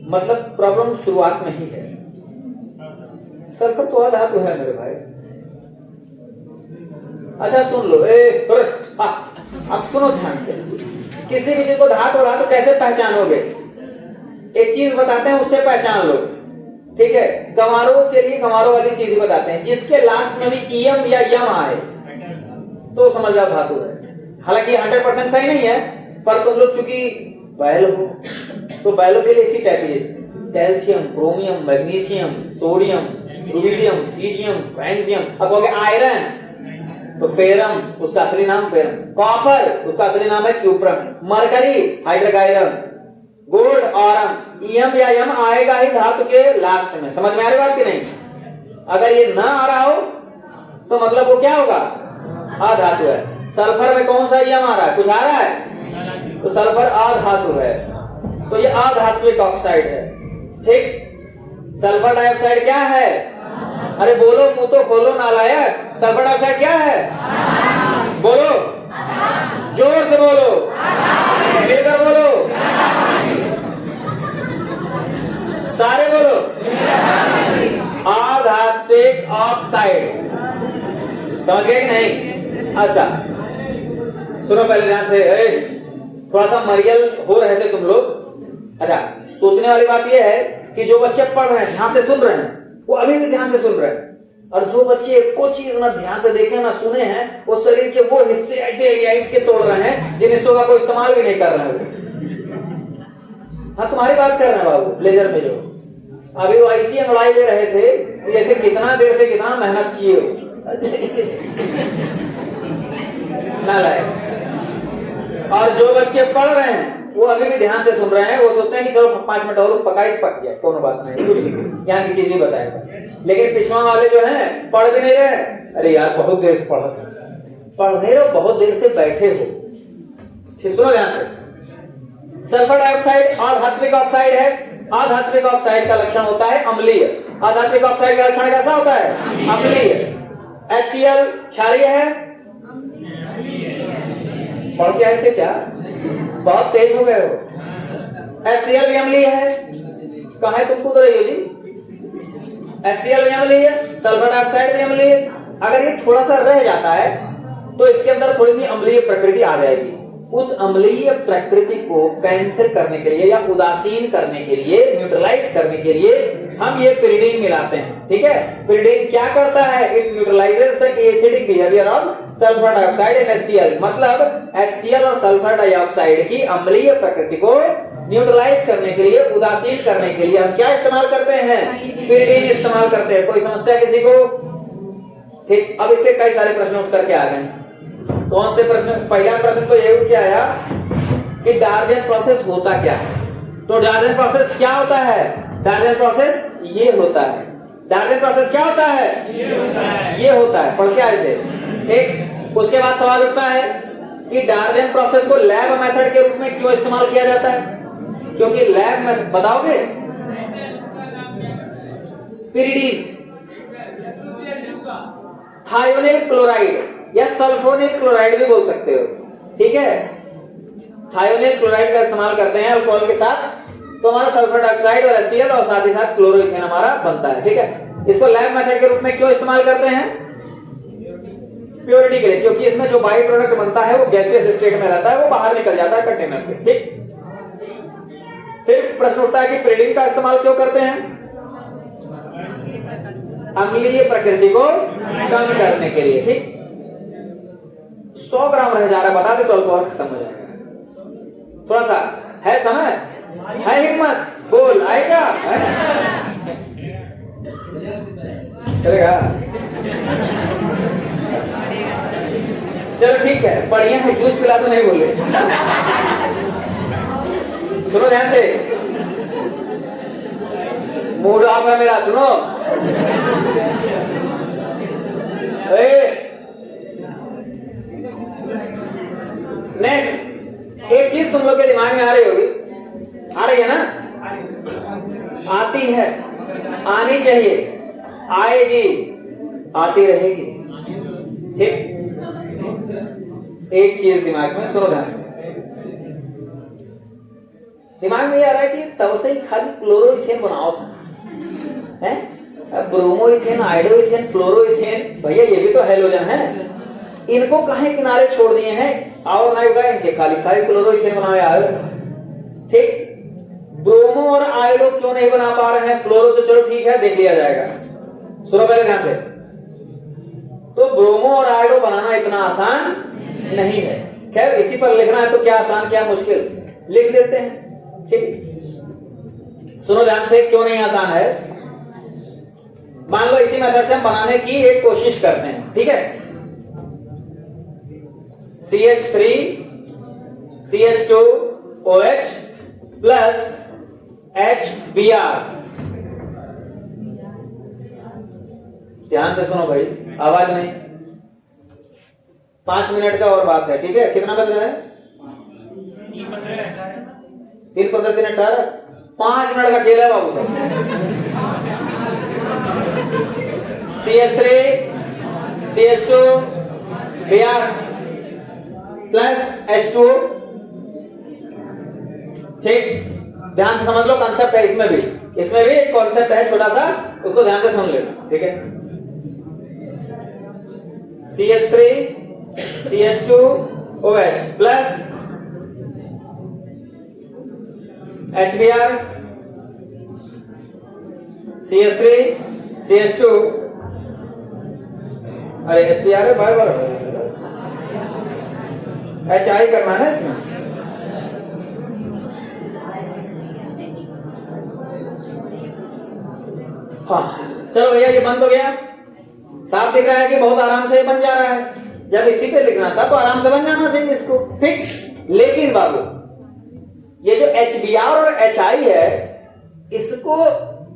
मतलब प्रॉब्लम शुरुआत में ही है। सल्फर तो अधातु है मेरे भाई। अच्छा सुन लो, अब सुनो ध्यान से। किसी भी चीज को धातु धातु कैसे पहचानोगे? एक चीज बताते हैं, उससे पहचान लो, ठीक है। गंवारों के लिए गंवारों वाली चीज बताते हैं, जिसके लास्ट में भी ईएम या यम आए तो समझ जाओ धातु है। हालांकि 100% सही नहीं है, पर तुम लोग चूंकि बैल हो तो बैलों के लिए इसी टाइप की calcium, chromium, magnesium, sodium, rubidium, caesium, francium. अब कहोगे आयरन तो फेरम, उसका असली नाम फेरम। कॉपर, उसका असली नाम है cuprum. Mercury, hydric iron. Gold, Aurum. EM या यम आएगा ही धातु के लास्ट में। समझ में आ रही बात कि नहीं? अगर ये ना आ रहा हो तो मतलब वो क्या होगा? अधातु है। सल्फर में कौन सा यम आ रहा है? कुछ आ रहा है? तो सल्फर अधातु है, तो ये अधात्विक ऑक्साइड है, ठीक। सल्फर डाइऑक्साइड क्या है? अरे बोलो, मुंह तो खोलो नालायक। सल्फर डाइऑक्साइड क्या है? बोलो, जोर से बोलो, मिलकर बोलो, सारे बोलो। अधात्विक ऑक्साइड। समझ गए कि नहीं? अच्छा सुनो पहले ध्यान से, थोड़ा सा मरियल हो रहे थे तुम लोग। अच्छा, सोचने वाली बात यह है कि जो बच्चे पढ़ रहे हैं, ध्यान से सुन रहे हैं, वो अभी भी ध्यान से सुन रहे हैं, और जो बच्चे एक को चीज ना ध्यान से देखे ना सुने हैं, वो शरीर के वो हिस्से ऐसे ऐठ के तोड़ रहे हैं जिन हिस्सों का कोई इस्तेमाल भी नहीं कर रहे हैं। हाँ, तुम्हारी बात कर रहे हैं बाबू, ब्लेजर में जो अभी वो ऐसी अंगड़ाई ले रहे थे जैसे कितना देर से कितना मेहनत किए हो। ना लाए। और जो बच्चे पढ़ रहे हैं वो अभी भी ध्यान से सुन रहे हैं, वो सोचते हैं कि चलो 5 मिनट और पकाई पक जाए, कोनो बात नहीं, यहाँ की चीजें बताएगा। लेकिन पिछवा वाले जो हैं पढ़ भी नहीं रहे। अरे यार बहुत देर से पढ़ा था, पढ़ नहीं रहे, बहुत देर से बैठे हो। ठीक, सुनो ध्यान से। सल्फर डाइऑक्साइड अधात्विक ऑक्साइड है। अधात्विक ऑक्साइड का लक्षण होता है अम्लीय। अधात्विक ऑक्साइड का लक्षण कैसा होता है? अम्लीय। HCl क्षारीय है। पढ़ के आए थे क्या? बहुत तेज हो गए हो। HCl भी अम्लीय है। कहाँ है तुम कूद रही हो जी? HCl भी अम्लीय है, सल्फर डाइऑक्साइड भी अम्लीय है। अगर ये थोड़ा सा रह जाता है तो इसके अंदर थोड़ी सी अम्लीय प्रकृति आ जाएगी। उस अम्लीय प्रकृति को कैंसिल करने के लिए या उदासीन करने के लिए, न्यूट्रलाइज करने के लिए हम ये पिरिडीन मिलाते हैं। ठीक है, पिरिडीन क्या करता है? It neutralises the acidic behaviour of sulphur dioxide and HCl। मतलब HCl और सल्फर डाइऑक्साइड की अम्लीय प्रकृति को न्यूट्रलाइज करने के लिए, उदासीन करने के लिए हम क्या इस्तेमाल करते हैं? पिरिडीन इस्तेमाल करते हैं। कोई समस्या किसी को? ठीक, अब इससे कई सारे प्रश्न उठ करके आ गए। कौन से प्रश्न? पहला प्रश्न तो ये उठ के आया कि डार्जन प्रोसेस होता क्या है। तो डार्जन प्रोसेस क्या होता है? डार्जन प्रोसेस ये होता है। डार्जन प्रोसेस क्या होता है? ये होता है। पढ़ के आए थे। ठीक, उसके बाद सवाल उठता है कि डार्जन प्रोसेस को लैब मेथड के रूप में क्यों इस्तेमाल किया जाता है? क्योंकि लैब में बताओगे पिरिडीन थायोनिल क्लोराइड या सल्फोनिल क्लोराइड भी बोल सकते हो, ठीक है। थायोनिल क्लोराइड का इस्तेमाल करते हैं अल्कोहल के साथ, तो हमारा सल्फर डाइऑक्साइड और HCl और साथ ही साथ क्लोरोइथेन हमारा बनता है, ठीक है। इसको लैब मेथड के रूप में क्यों इस्तेमाल करते हैं? प्योरिटी के लिए, क्योंकि इसमें जो बाई प्रोडक्ट बनता है वो गैसियस स्टेट में रहता है, वो बाहर निकल जाता है कंटेनर से, ठीक। फिर प्रश्न उठता है कि प्रिलिन का इस्तेमाल क्यों करते हैं? अम्लीय प्रकृति को कम करने के लिए, ठीक। 100 ग्राम रह जा रहा है, बता दे तो अल्कोहल खत्म हो जाएगा। थोड़ा सा है समय, है हिम्मत, बोल आएगा, चलेगा? चलो ठीक है, बढ़िया है, जूस पिला तो नहीं बोल रहे। सुनो ध्यान से, मूड ऑफ है मेरा, सुनो। नेक्स्ट एक चीज तुम लोग के दिमाग में आ रही होगी, आ रही है ना? आती है, आनी चाहिए, आएगी, आती रहेगी, ठीक। एक चीज दिमाग में, सुनो ध्यान से। दिमाग में ये आ रहा है कि तब से ही खाली क्लोरोइथेन बनाओ है, ब्रोमोइथेन, आइडोइथेन, फ्लोरोइथेन, भैया ये भी तो हैलोजन है, इनको कहीं किनारे छोड़ दिए हैं, और नहीं होगा इनके, खाली खाली क्लोरोइथेन बनाओ यार, ठीक। ब्रोमो और आयोडो क्यों नहीं बना पा रहे हैं? फ्लोरो तो चलो ठीक है, देख लिया जाएगा। सुनो पहले ध्यान से, तो ब्रोमो और आयोडो बनाना इतना आसान नहीं है। खैर इसी पर लिखना है तो क्या आसान क्या मुश्किल, लिख देते हैं, ठीक। सुनो ध्यान से, क्यों नहीं आसान है? मान लो इसी मेथड से हम बनाने की एक कोशिश करते हैं, ठीक है। CH3 CH2OH plus HBr। ध्यान से सुनो भाई, आवाज नहीं। 5 मिनट का और बात है, ठीक है। कितना बज रहा है? 3 15 3 18, 5 मिनट का खेल है बाबू साहब। CH3 CH2 Br plus H2O, ठीक। ध्यान से समझ लो, कॉन्सेप्ट है इसमें भी एक कॉन्सेप्ट है छोटा सा, उसको ध्यान से सुन लेना, ठीक है। CH3 CH2OH plus HBr CH3 CH2, अरे HBr है, बार बार HI करना है ना इसमें। हाँ चलो भैया, ये बन तो गया, साफ दिख रहा है कि बहुत आराम से ये बन जा रहा है। जब इसी पे लिखना था तो आराम से बन जाना चाहिए इसको, ठीक। लेकिन बाबू ये जो HBr और HI है, इसको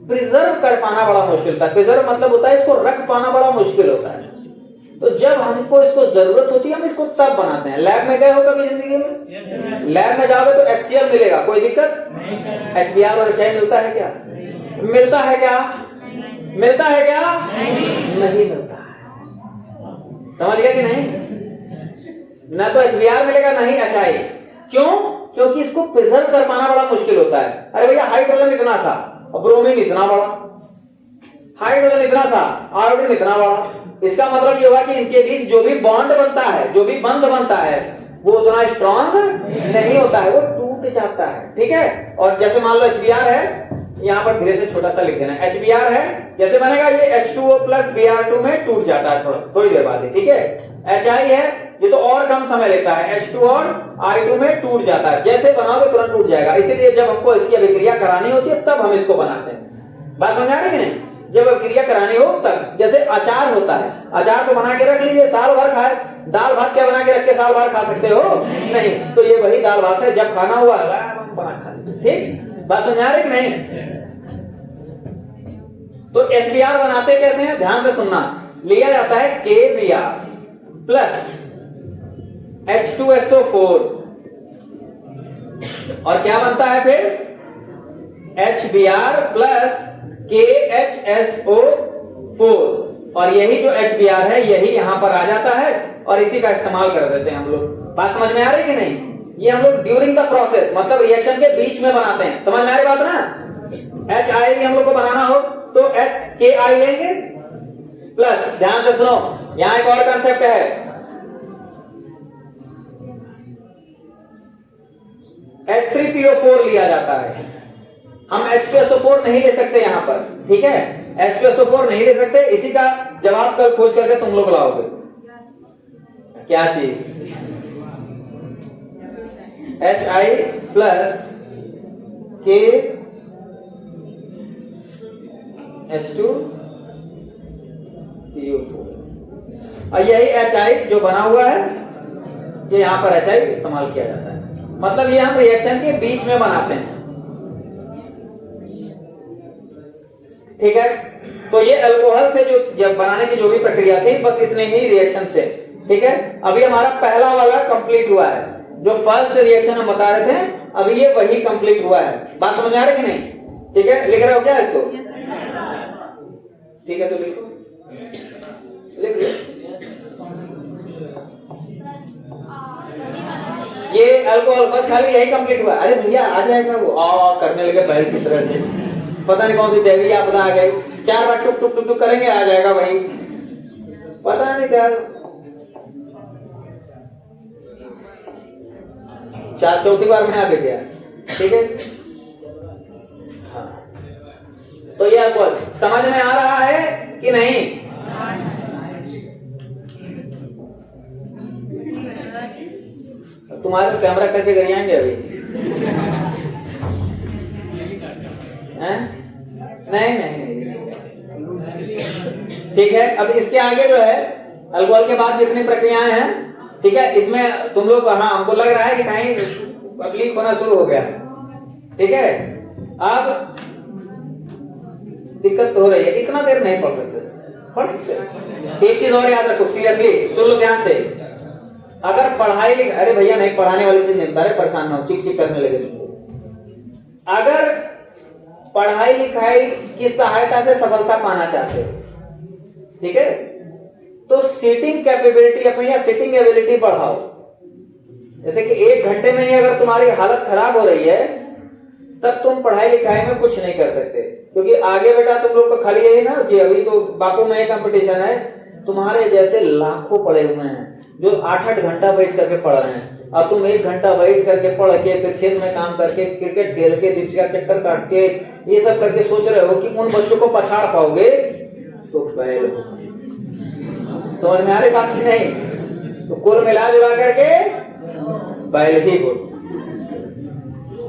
प्रिजर्व कर पाना बड़ा मुश्किल था। प्रिजर्व मतलब होता है इसको रख पाना बड़ा मुश्किल होता है। तो जब हमको इसको जरूरत होती है हम इसको तब बनाते हैं। लैब में गए हो कभी जिंदगी में? लैब में जाओगे तो HCl मिलेगा, कोई दिक्कत? HBr और HI मिलता है क्या? मिलता है क्या? मिलता है क्या? नहीं मिलता है। समझ गया कि नहीं? ना तो HBr मिलेगा नहीं HI। क्यों? क्योंकि इसको प्रिजर्व कर पाना बड़ा मुश्किल होता है। अरे भैया हाइड्रोजन इतना सा और ब्रोमीन इतना बड़ा, हाइड्रोजन इतना सा, आयोडीन इतना बड़ा। इसका मतलब ये हुआ कि इनके बीच जो भी बॉन्ड बनता है, जो भी बंध बनता है, वो उतना स्ट्रॉन्ग नहीं होता है, वो टूट जाता है, ठीक है। और जैसे मान लो HBr है, यहाँ पर धीरे से छोटा सा लिख देना, HBr है, जैसे बनेगा ये H2O प्लस Br2 में टूट जाता है थोड़ी देर बाद, ठीक है। HI है, ये तो और कम समय लेता है, H2 और I2 में टूट जाता है। जैसे बनाओगे तुरंत टूट जाएगा। इसीलिए जब हमको इसकी अभिक्रिया करानी होती है तब हम इसको बनाते हैं। बात समझ आ रही है कि नहीं? जब अभिक्रिया करानी हो तब। जैसे अचार होता है, अचार तो बना के रख लीजिए, साल भर खाए। दाल भात क्या बना के रख के साल भर खा सकते हो? नहीं। तो ये वही दाल भात है, जब खाना हुआ बना खा लीजिए, ठीक। बात समझ आ रही कि नहीं? तो HBr बनाते कैसे हैं? ध्यान से सुनना। लिया जाता है KBr प्लस H2SO4 और क्या बनता है फिर? HBr plus KHSO4। और यही जो HBr है यही यहां पर आ जाता है और इसी का इस्तेमाल कर देते हैं हम लोग। बात समझ में आ रही कि नहीं? ये हम लोग ड्यूरिंग द प्रोसेस मतलब रिएक्शन के बीच में बनाते हैं। समझ में आ रही बात ना? HI भी हम लोग को बनाना हो तो KI लेंगे प्लस, ध्यान से सुनो, यहां एक और कंसेप्ट है, H3PO4 लिया जाता है। हम H2SO4 नहीं ले सकते यहां पर, ठीक है? H2SO4 नहीं ले सकते, इसी का जवाब कल खोज करके तुम लोग लाओगे। क्या चीज? HI प्लस K H2PO4 और यही HI जो बना हुआ है ये यहां पर HI इस्तेमाल किया जाता है। मतलब ये हम रिएक्शन के बीच में बनाते हैं, ठीक है? तो ये अल्कोहल से जो जब बनाने की जो भी प्रक्रिया थी बस इतने ही रिएक्शन थे, ठीक है? अभी हमारा पहला वाला कंप्लीट हुआ है, जो फर्स्ट रिएक्शन हम बता रहे थे अभी ये वही कंप्लीट हुआ है। बात समझ में आ रही कि नहीं? ठीक है, लिख रहे हो क्या इसको? ठीक है, तो लिखो, लिख लो। ये अल्कोहल बस खाली यही कंप्लीट हुआ। अरे भैया आ जाएगा वो, करने लगे पहले की तरह से, पता नहीं कौन सी देवी आपदा आ गई, 4 बार टुक टुक टुक टुक करेंगे आ जाएगा वही, पता नहीं क्या। चौथी बार में आ गया, ठीक है? हाँ, तो ये अल्कोहल समझ में आ रहा है कि नहीं? तुम्हारे कैमरा करके घर आएंगे अभी? नहीं नहीं, ठीक है। अब इसके आगे जो है अल्कोहल के बाद जितनी प्रक्रियाएं हैं, ठीक है, इसमें तुम लोग, हाँ हमको लग रहा है कि कहीं लीक होना शुरू हो गया, ठीक है? अब दिक्कत तो हो रही है, इतना देर नहीं पढ़ सकते, पढ़ सकते। एक चीज और याद रखो, सीरियसली सुन लो ध्यान से, अगर पढ़ाई, अरे भैया नहीं पढ़ाने वाली चीज नहीं, अरे परेशान ना हो, चिक चिक करने लगे। अगर पढ़ाई लिखाई की सहायता से सफलता पाना चाहते हो, ठीक है, तो सीटिंग कैपेबिलिटी अपनी या सीटिंग एबिलिटी बढ़ाओ। जैसे कि 1 घंटे में ही अगर तुम्हारी हालत खराब हो रही है तब तुम पढ़ाई लिखाई में कुछ नहीं कर सकते, क्योंकि आगे बेटा तुम लोग को खाली यही ना कि अभी तो बापू में कंपटीशन है, तुम्हारे जैसे लाखों पढ़े हुए हैं जो 8-8 घंटा बैठ करके पढ़ रहे हैं। अब तुम 1 घंटा बैठ करके पढ़ के फिर खेत में काम करके क्रिकेट खेल के दीप्ति का चक्कर काट के ये सब करके सोच रहे हो कि उन बच्चों को पछाड़ पाओगे, तो बैल हो। समझ में आ रही बात की नहीं? तो कुल मिला जुला करके बैल ही हो।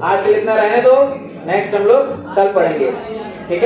आज के लिए इतना रहने दो, नेक्स्ट हम लोग कल पढ़ेंगे।